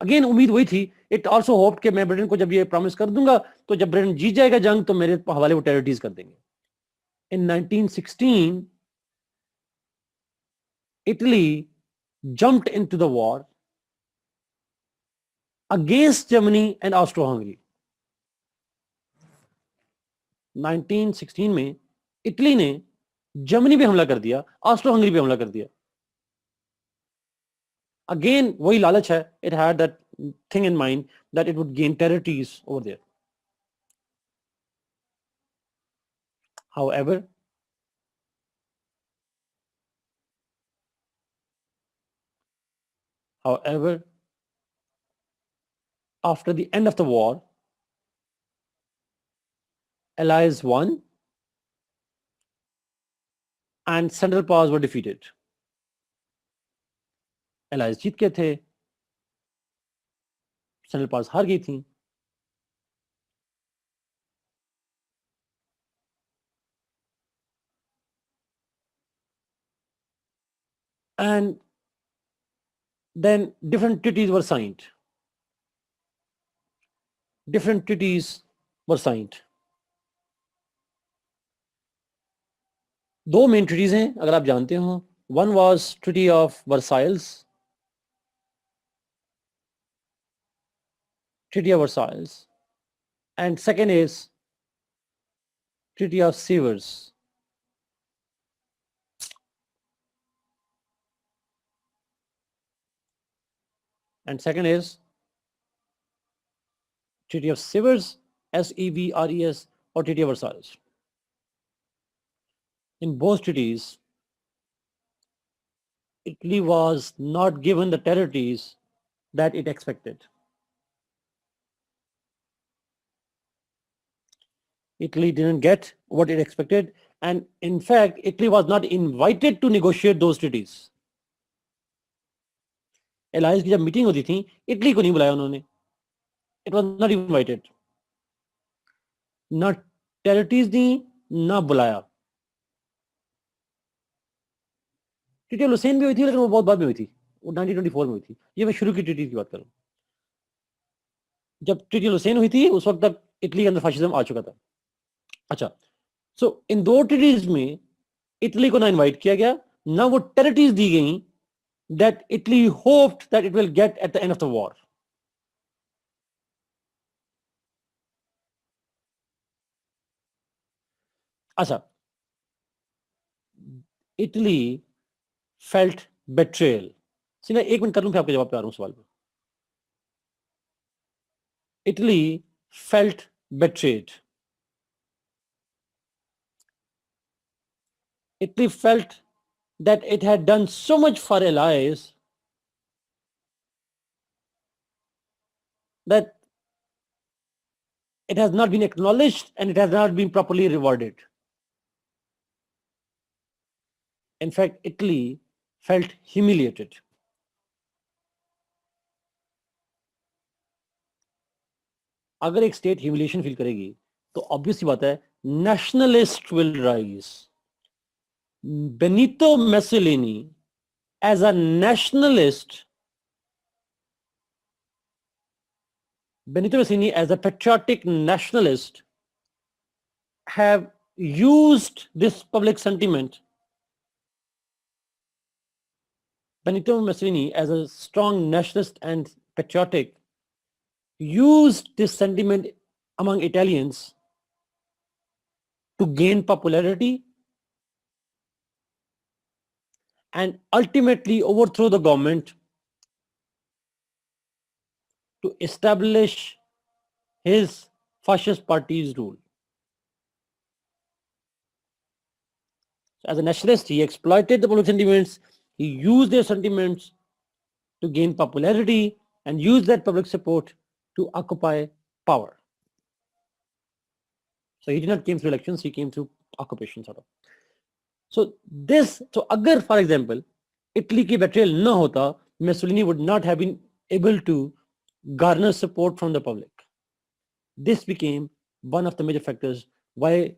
[SPEAKER 1] अगेन उम्मीद वही थी, इट आल्सो होप्ड कि मैं ब्रिटेन को जब ये प्रॉमिस कर दूंगा तो जब ब्रिटेन जीत जाएगा जंग तो मेरे हवाले वो टेरिटरीज कर देंगे। इन 1916 Italy jumped into the war against Germany and Austro-Hungary. 1916 में इटली ने जर्मनी पे हमला कर दिया, ऑस्ट्रो हंगरी पे हमला कर दिया। अगेन वही लालच है, it had that thing in mind that it would gain territories over there. However, after the end of the war, Allies won and Central Powers were defeated. Allies जीत के थे, Central Powers हार गई थी। And then different treaties were signed. Different treaties were signed. दो main treaties हैं अगर आप जानते हो। One was treaty of Versailles, treaty of Versailles, and second is treaty of sewers. And second is treaty of sewers, SEVRES, or treaty of Versailles. In both treaties, Italy was not given the territories that it expected. Italy didn't get what it expected, and in fact, Italy was not invited to negotiate those treaties. Allies की जब meeting होती थी, Italy को नहीं बुलाया उन्होंने। It was not invited. ना territories दी, ना बुलाया। ट्रीटी ऑफ लुसेन भी हुई थी लेकिन वो बहुत बाद में हुई थी, वो 1924 में हुई थी। ये मैं शुरू की ट्रीटी की बात करूं। जब ट्रीटी ऑफ लुसेन हुई थी उस वक्त तक इटली के अंदर फाशिज्म आ चुका था। अच्छा, सो इन दो ट्रीटीज में इटली को ना इनवाइट किया गया, ना वो टेरिटरीज दी गई that Italy hoped that it will get at the end of the war. अच्छा, Italy felt betrayal. सीधा 1 मिनट कर लूं फिर आपके जवाब पे आ रहा हूं सवाल पे. Italy felt betrayed. Italy felt that it had done so much for allies that it has not been acknowledged and it has not been properly rewarded. In fact, Italy felt humiliated. अगर एक state humiliation feel करेगी तो obvious बात है nationalists will rise. Benito Mussolini, as a nationalist, Benito Mussolini, as a patriotic nationalist, have used this public sentiment. Benito Mussolini, as a strong nationalist and patriotic, used this sentiment among Italians to gain popularity and ultimately overthrow the government to establish his fascist party's rule. So as a nationalist, he exploited the public sentiments, he used their sentiments to gain popularity and use that public support to occupy power. So he did not came through elections, he came through occupation sort of. So agar, for example, Italy ki betrayal na hota, Mussolini would not have been able to garner support from the public. This became one of the major factors why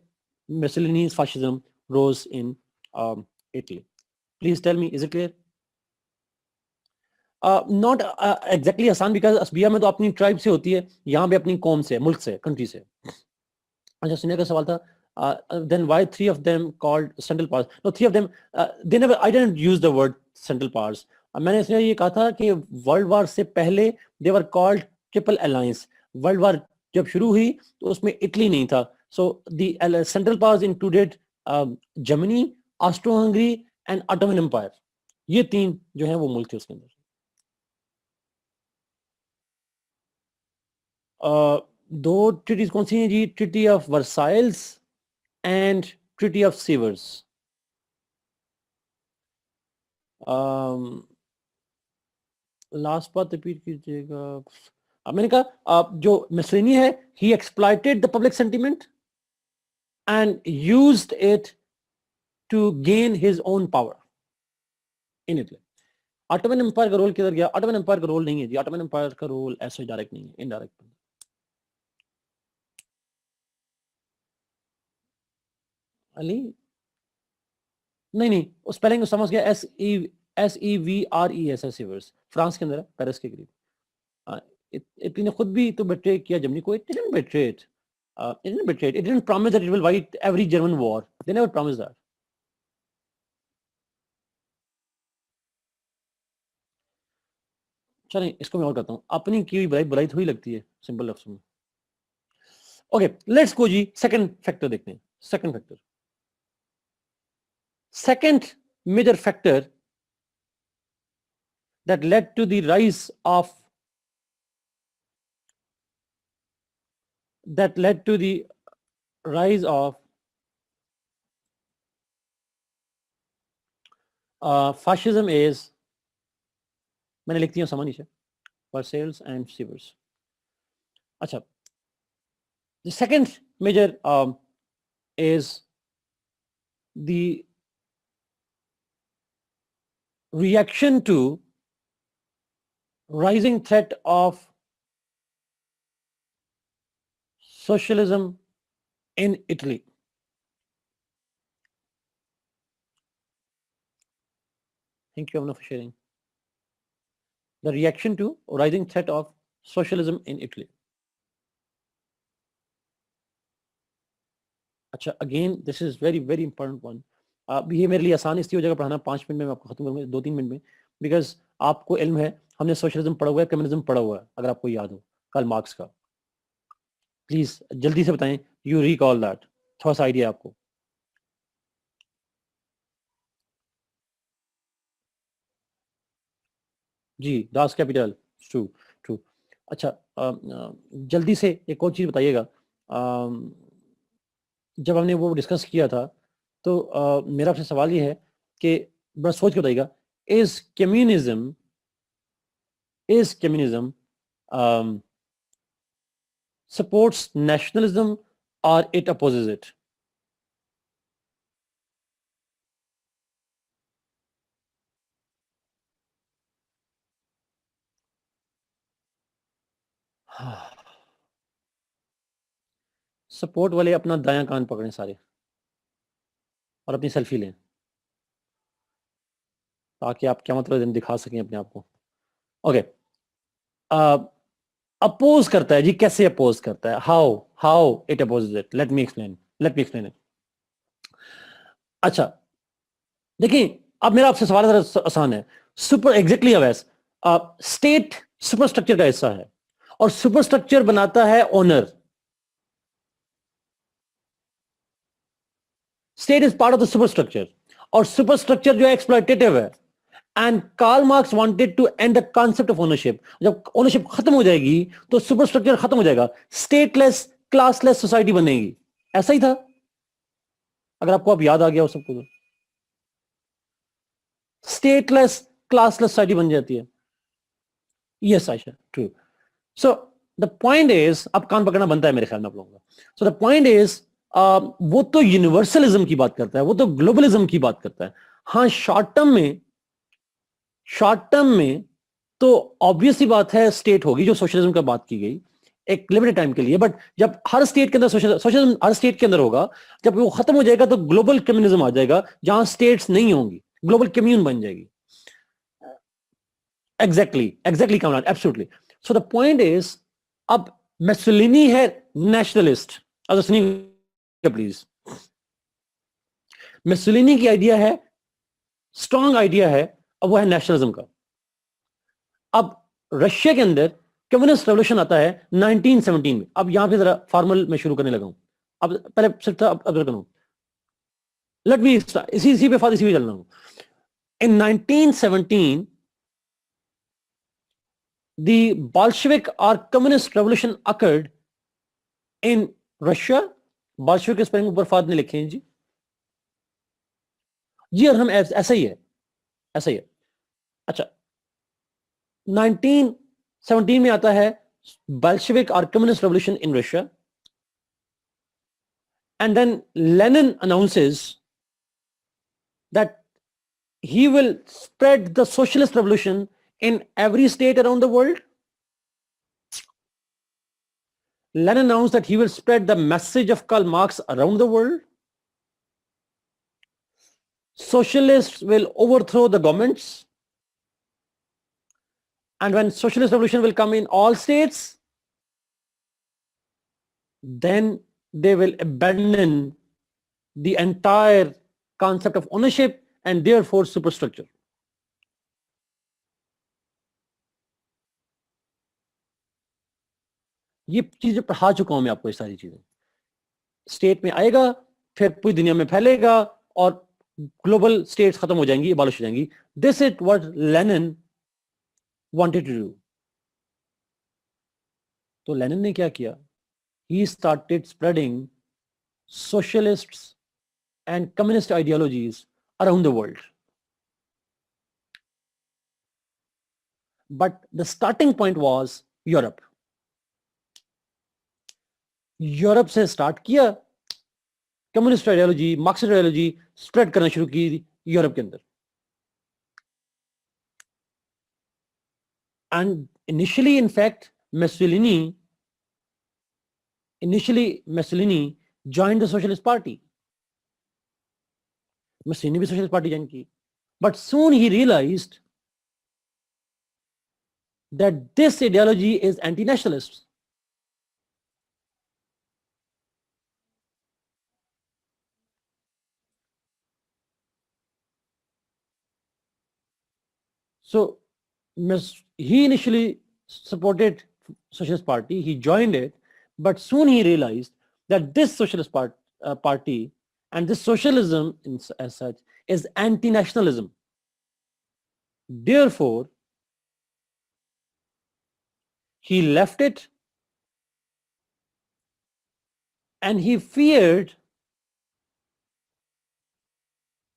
[SPEAKER 1] Mussolini's fascism rose in Italy. Please tell me, is it clear? Not exactly आसान, because असबिया में तो अपनी tribe से होती है, यहाँ पे अपनी कौम से, मुल्क से, कंट्री से. अच्छा, सुनिए का सवाल था, then why 3 of them called Central Powers? No, 3 of them, they never, I didn't use the word Central Powers. मैंने इसमें ये कहा था कि वर्ल्ड वार से पहले they were called Triple Alliance. World war जब शुरू हुई तो उसमें इटली नहीं था. So the Central Powers included Germany, Austro-Hungary and Ottoman Empire. ये 3 जो हैं वो मुल्क थे उसके अंदर. दो ट्रीटीज कौन सी हैं जी? Treaty of Versailles and treaty of Sevres. Last बात रिपीट कीजिएगा. अब मैंने कहा जो मुसोलिनी है, he exploited the public sentiment and used it to gain his own power in Italy. Ottoman empire का रोल किधर गया? ऑटोमन एम्पायर का रोल नहीं है जी. ऑटोमन एम्पायर का रोल ऐसे डायरेक्ट नहीं है, इनडायरेक्ट. अली नहीं, स्पेलिंग समझ गया. SEVRES सीवर्स, फ्रांस के अंदर है, पेरिस के करीब. इतने खुद भी तो बेट्रे किया जर्मनी को. It didn't betray it. It didn't promise that it will fight every German war. They never promised that. चलें, इसको मैं और करता हूँ. अपनी की हुई बुराई थोड़ी लगती है, सिंपल लफ्ज़ में. ओके, लेट्स गो जी. सेकंड फैक्टर देखते हैं. Second factor, second major factor that led to the rise of fascism is, मैंने लिख दिया सामान नीचे, Versailles and Sievers. अच्छा, the second major is the reaction to rising threat of socialism in Italy. Thank you, Amna, for sharing. The reaction to rising threat of socialism in Italy. अच्छा, again this is very very important one. ये मेरे लिए आसान इसलिए हो जाएगा पढ़ाना, 5 minute में मैं आपको खत्म करूंगा, 2-3 मिनट में. बिकॉज आपको इल्म है, हमने सोशलिज्म पढ़ा हुआ है, कम्युनिज्म पढ़ा हुआ है, अगर आपको याद हो कार्ल मार्क्स का। प्लीज जल्दी से बताएं, यू रिकॉल दैट, थोड़ा सा आइडिया आपको। जी, दास कैपिटल, ट्रू ट्रू। अच्छा, जल्दी से एक और चीज बताइएगा। जब हमने वो डिस्कस किया था तो मेरा आपसे सवाल ये है कि बड़ा सोच के बताइएगा, is communism supports nationalism or it opposes it? Support वाले अपना दायां कान पकड़ें सारे और अपनी सेल्फी लें, ताकि आप क्या मतलब दिन दिखा सकें अपने आप को। ओके, अपोज करता है जी, कैसे अपोज करता है? How how it opposes it? Let me explain it. अच्छा, देखिए, अब मेरा आपसे सवाल जरा आसान है। Super exactly Awais, state super structure का हिस्सा है और सुपर स्ट्रक्चर बनाता है owner. State is part of the super structure और सुपर स्ट्रक्चर जो है एक्सप्लॉयटेटिव है। And Karl Marx wanted to end the concept of ownership. जब ओनरशिप खत्म हो जाएगी तो सुपर स्ट्रक्चर खत्म हो जाएगा, स्टेटलेस क्लासलेस सोसाइटी बनेगी। ऐसा ही था, अगर आपको अब याद आ गया हो सबको तो। स्टेटलेस क्लासलेस सोसाइटी बन जाती है। Yes Ayesha, true. So the point is, अब कान पकड़ना बनता है मेरे ख्याल में आप लोगों का। सो द पॉइंट इज, वो तो यूनिवर्सलिज्म की बात करता है, वो तो ग्लोबलिज्म की बात करता है। हाँ, शॉर्ट टर्म में तो ऑब्वियसली बात है स्टेट होगी, जो सोशलिज्म का बात की गई एक लिमिटेड टाइम के लिए। बट जब हर स्टेट के अंदर सोशलिज्म हर स्टेट के अंदर होगा, जब वो खत्म हो जाएगा तो ग्लोबल कम्युनिज्म आ जाएगा, जहां स्टेट्स नहीं होंगी, ग्लोबल कम्यून बन जाएगी। Exactly Kamran, absolutely. So the point is, अब मेसोलिनी है नेशनलिस्ट। अब सुनिए प्लीज, मेसोलिनी की आइडिया है, स्ट्रॉन्ग आइडिया है, अब वो है नेशनलिज्म का। अब रशिया के अंदर कम्युनिस्ट रेवोल्यूशन आता है 1917 में। अब यहां पे जरा फॉर्मल मैं शुरू करने लगा हूं। अब पहले सिर्फ था, अब करूं। लेट मी इसी इसी पे चल रहा हूं। इन 1917 the Bolshevik or communist revolution occurred in Russia। Bolshevik के स्पेलिंग ऊपर फाद ने लिखे हैं जी। जी, और हम ऐसा ही है, ऐसा ही है। अच्छा, 1917 में आता है Bolshevik or communist revolution in Russia, and then Lenin announces that he will spread the socialist revolution in every state around the world. Lenin announced that he will spread the message of Karl Marx around the world. Socialists will overthrow the governments. And when socialist revolution will come in all states, then they will abandon the entire concept of ownership and therefore superstructure. ये चीजें पढ़ा चुका हूं मैं आपको, ये सारी चीजें। स्टेट में आएगा, फिर पूरी दुनिया में फैलेगा और ग्लोबल स्टेट्स खत्म हो जाएंगी, अबॉलिश हो जाएंगी। This is what Lenin wanted to do. तो लेनिन ने क्या किया? He started spreading socialists and communist ideologies around the world. But the starting point was Europe. Europe से स्टार्ट किया, communist ideology, Marxist ideology spread करना शुरू की Europe के अंदर। And initially in fact Mussolini joined the Socialist Party. Mussolini भी socialist party join की, but soon he realized that this ideology is anti-nationalist. So he initially supported Socialist Party, he joined it, but soon he realized that this Socialist Party and this socialism as such is anti-nationalism. Therefore, he left it, and he feared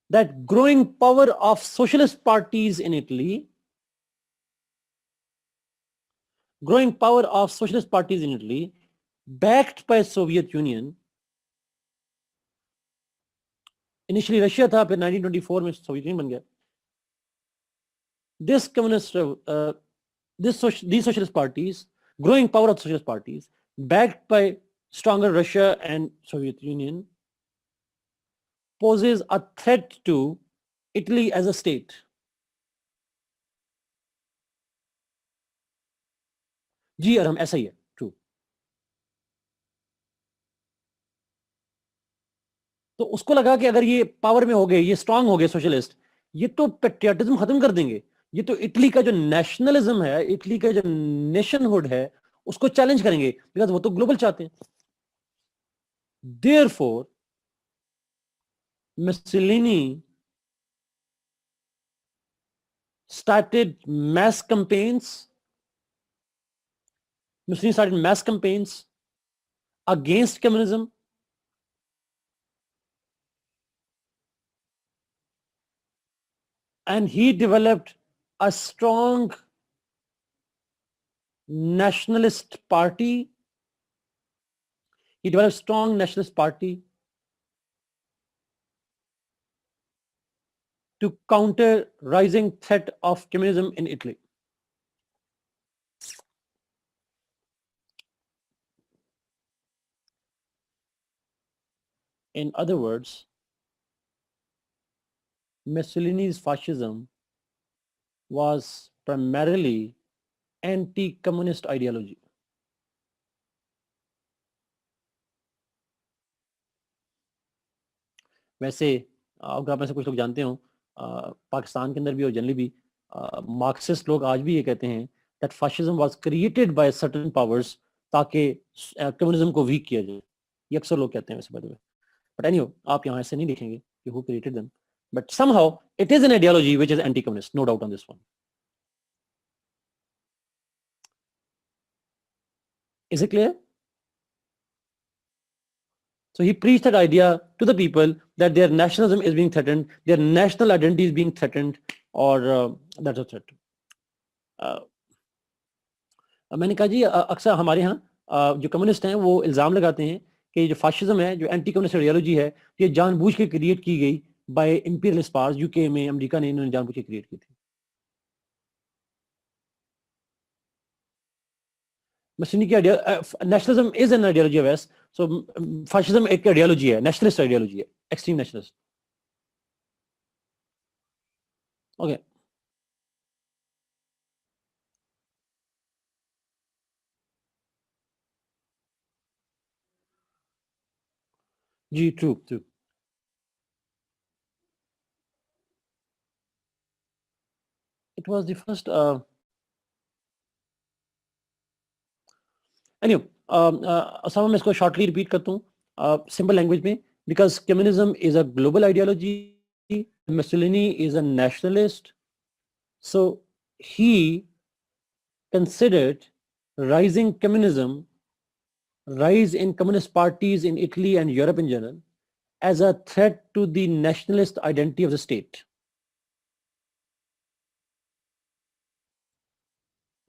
[SPEAKER 1] that growing power of socialist parties in Italy, backed by Soviet Union, initially Russia था, फिर 1924 में Soviet Union बन गया. These socialist parties, growing power of socialist parties, backed by stronger Russia and Soviet Union, poses a threat to Italy as a state. जी अरहम ऐसा ही है, true. तो उसको लगा कि अगर ये पावर में हो गए, ये स्ट्रांग हो गए सोशलिस्ट, ये तो पेट्रियटिज्म खत्म कर देंगे, ये तो इटली का जो नेशनलिज्म है, इटली का जो नेशनहुड है, उसको चैलेंज करेंगे, बिकॉज वो तो ग्लोबल चाहते हैं. Therefore, Mussolini started mass campaigns. Mussolini started mass campaigns against communism, and he developed a strong nationalist party. He developed a strong nationalist party to counter rising threat of communism in Italy. In other words, Mussolini's fascism was primarily anti-communist ideology. वैसे अगर आप में से कुछ लोग जानते हो, पाकिस्तान के अंदर भी और जनरली भी मार्क्सिस्ट लोग आज भी ये कहते हैं that fascism was created by certain powers ताकि कम्युनिज्म को वीक किया जाए. ये अक्सर लोग कहते हैं वैसे, by the way. But anyway, आप यहाँ ऐसे नहीं लिखेंगे कि who created them, but somehow it is an ideology which is anti-communist, no doubt on this one. Is it clear? So he preached that idea to the people that their nationalism is being threatened, their national identity is being threatened, or that's a threat. मैंने कहा जी अक्सर हमारे यहाँ जो communist हैं वो इल्ज़ाम लगाते हैं कि जो फाशिज्म है, जो एंटी कम्युनिस्ट आइडियोलॉजी है, ये जानबूझ के क्रिएट की गई बाय इंपीरियलिस्ट पावर्स. यूके में, अमेरिका ने इन्होंने जानबूझ के क्रिएट की थी. मशीनी की nationalism is an ideology of west. So fascism एक आइडियोलॉजी है, नेशनलिस्ट आइडियोलॉजी है, एक्सट्रीम नेशनलिस्ट. ओके. जी true true. It was the first anyway, मैं इसको शॉर्टली रिपीट करता हूँ सिंपल लैंग्वेज में. Because communism is a global ideology, Mussolini is a nationalist, so he considered rise in communist parties in Italy and Europe in general as a threat to the nationalist identity of the state.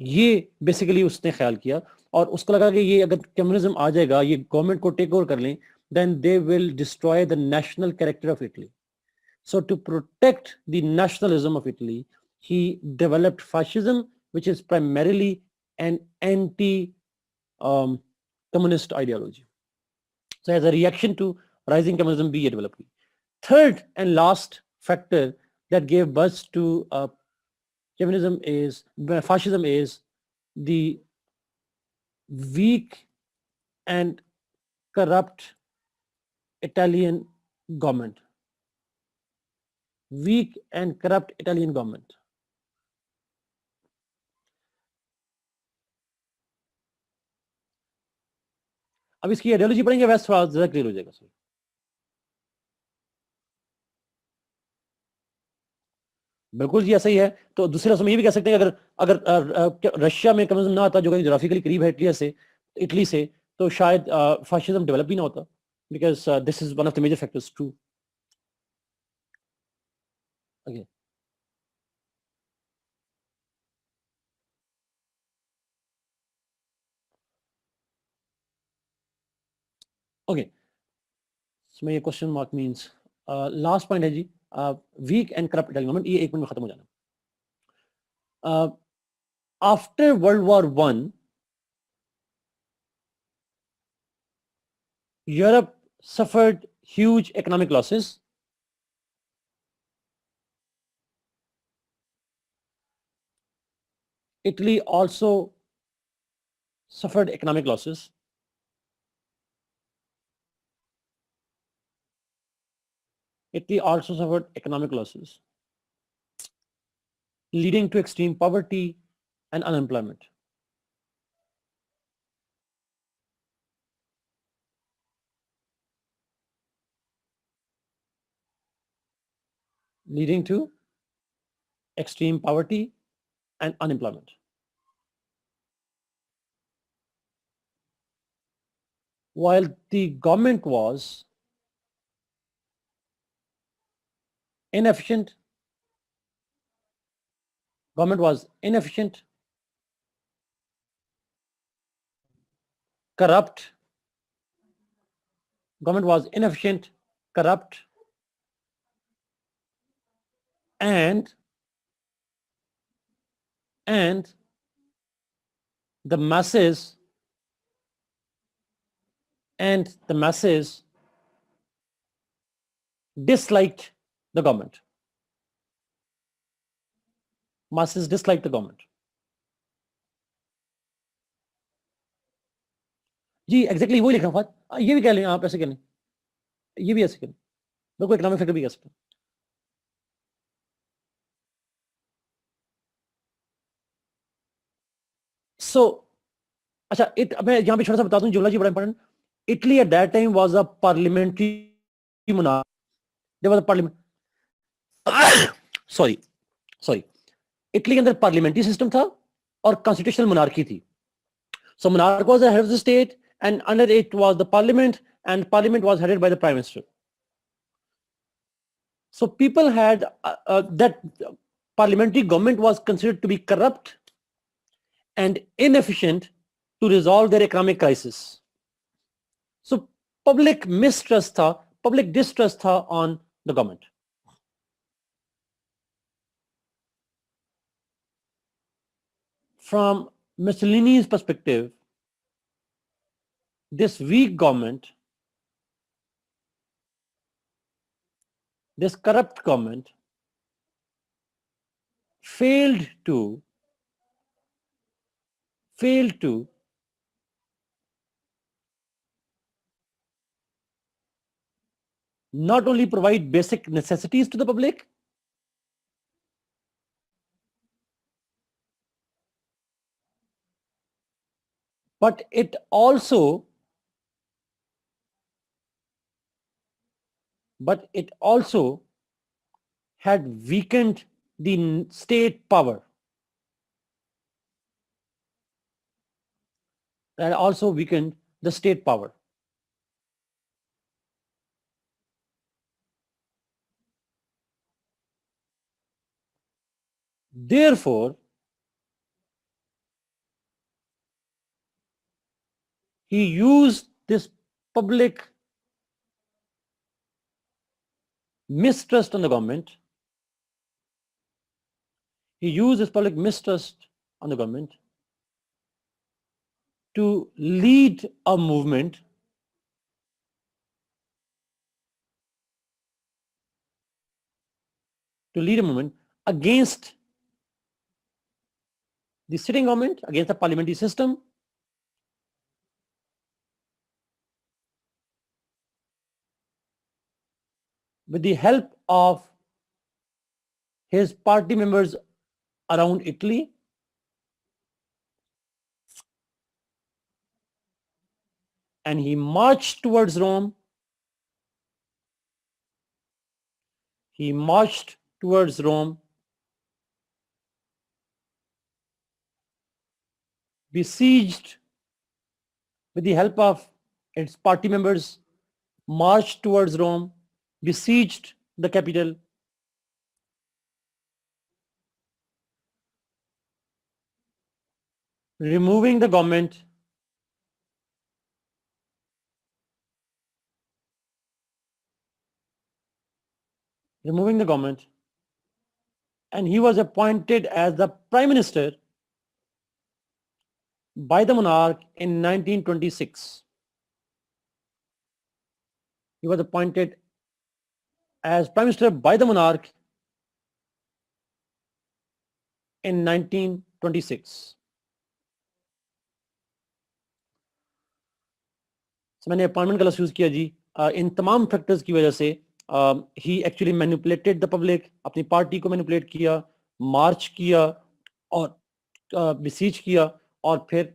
[SPEAKER 1] ये basically उसने ख्याल किया और उसको लगा कि ये अगर कम्युनिज्म आ जाएगा, ये गवर्नमेंट को टेक ओवर कर लें, then they will destroy the national character of Italy. So to protect the nationalism of Italy, he developed fascism, which is primarily an anti-communist ideology. So as a reaction to rising communism, he developed. Third and last factor that gave birth to fascism is the weak and corrupt Italian government. Weak and corrupt Italian government. अब इसकी ideology पढ़ेंगे वैसे थोड़ा ज्यादा clear हो जाएगा sir. बिल्कुल जी ऐसा ही है। तो दूसरे लफ्ज़ों में ये भी कह सकते हैं कि अगर अगर रशिया में कम्युनिज्म ना आता, जो कि जोग्राफिकली करीब है इटली से, तो शायद फाशिज्म डेवलप भी ना होता, because this is one of the major factors true. Okay okay, इसमें ये question mark means last point है जी, वीक एंड करप्ट गवर्नमेंट, ये 1 मिनट में खत्म हो जाना। After world war one Europe suffered huge economic losses. Italy also suffered economic losses. Italy also suffered economic losses, leading to extreme poverty and unemployment. Leading to extreme poverty and unemployment. While the government was inefficient, corrupt, and the masses disliked the government. Masses disliked the government. जी exactly वही लिख रहा हूँ, ये भी कह लें आप, ऐसे कह लें, ये भी ऐसे कह लें, बिल्कुल इकोनॉमिक फैक्टर भी कह सकते हैं। सो अच्छा, मैं यहाँ पे छोटा सा बता दूं, जुमला जी बड़ा important. Italy at that time was a parliamentary monarchy. There was a parliament. Sorry sorry, Italy के अंदर पार्लियामेंट्री सिस्टम था और कॉन्स्टिट्यूशनल मोनार्की थी. So monarch was the head of the state, and under it was the parliament, and parliament was headed by the prime minister. So people had that parliamentary government was considered to be corrupt and inefficient to resolve their economic crisis. So public mistrust था, public distrust था on the government. From Mussolini's perspective, this weak government, this corrupt government, failed to not only provide basic necessities to the public, but it also had weakened the state power. That also weakened the state power. Therefore, he used this public mistrust on the government. To lead a movement against the sitting government, against the parliamentary system, with the help of his party members around Italy, and he marched towards Rome. He marched towards Rome, besieged with the help of its party members, marched towards Rome, besieged the capital, removing the government, and he was appointed as the prime minister by the monarch in 1926. He was appointed as prime minister by the monarch in 1926. So मैंने appointment का लफ्ज़ use किया जी। इन तमाम factors की वजह से ही actually manipulated the public, अपनी party को मैनिपुलेट किया, मार्च किया और बिसीज किया, और फिर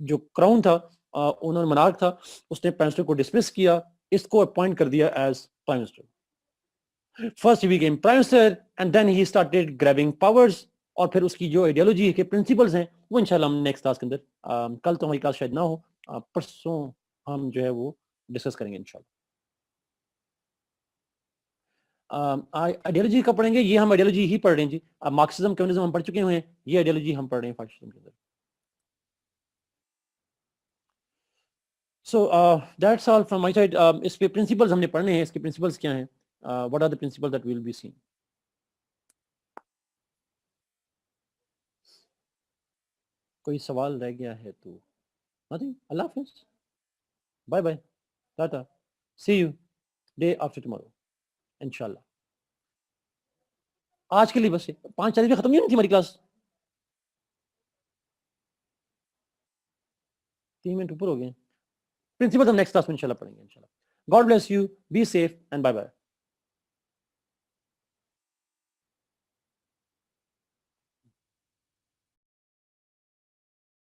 [SPEAKER 1] जो क्राउन था, उन्होंने मनार्क था, उसने प्राइम मिनिस्टर को डिसमिस किया, इसको अपॉइंट कर दिया as prime minister. First he became prime minister and then he started grabbing powers, और फिर उसकी जो आइडियोलॉजी के प्रिंसिपल्स हैं वो इंशाल्लाह हम नेक्स्ट क्लास के अंदर, कल तो हमारी क्लास शायद ना हो, परसों हम जो है वो डिस्कस करेंगे इंशाल्लाह। आइडियोलॉजी कब पढ़ेंगे? ये हम आइडियोलॉजी ही पढ़ रहे हैं जी। मार्क्सिज्म कम्युनिज्म हम पढ़ चुके हैं, ये आइडियोलॉजी हम पढ़ रहे हैं फासिज्म के अंदर। So that's all from my side. इसके प्रिंसिपल्स हमने पढ़ने हैं, इसके प्रिंसिपल्स क्या हैं, what are the principles that we will be seeing. कोई सवाल रह गया है तो नथिंग। अल्लाह हाफिज, bye bye, tata, see you day after tomorrow इंशाल्लाह। आज के लिए बस 5:40 में खत्म नहीं होनी थी हमारी क्लास, 3 मिनट ऊपर हो गए। प्रिंसिपल हम नेक्स्ट क्लास में इंशाल्लाह पढ़ेंगे इंशाल्लाह। God bless you, be safe and bye bye.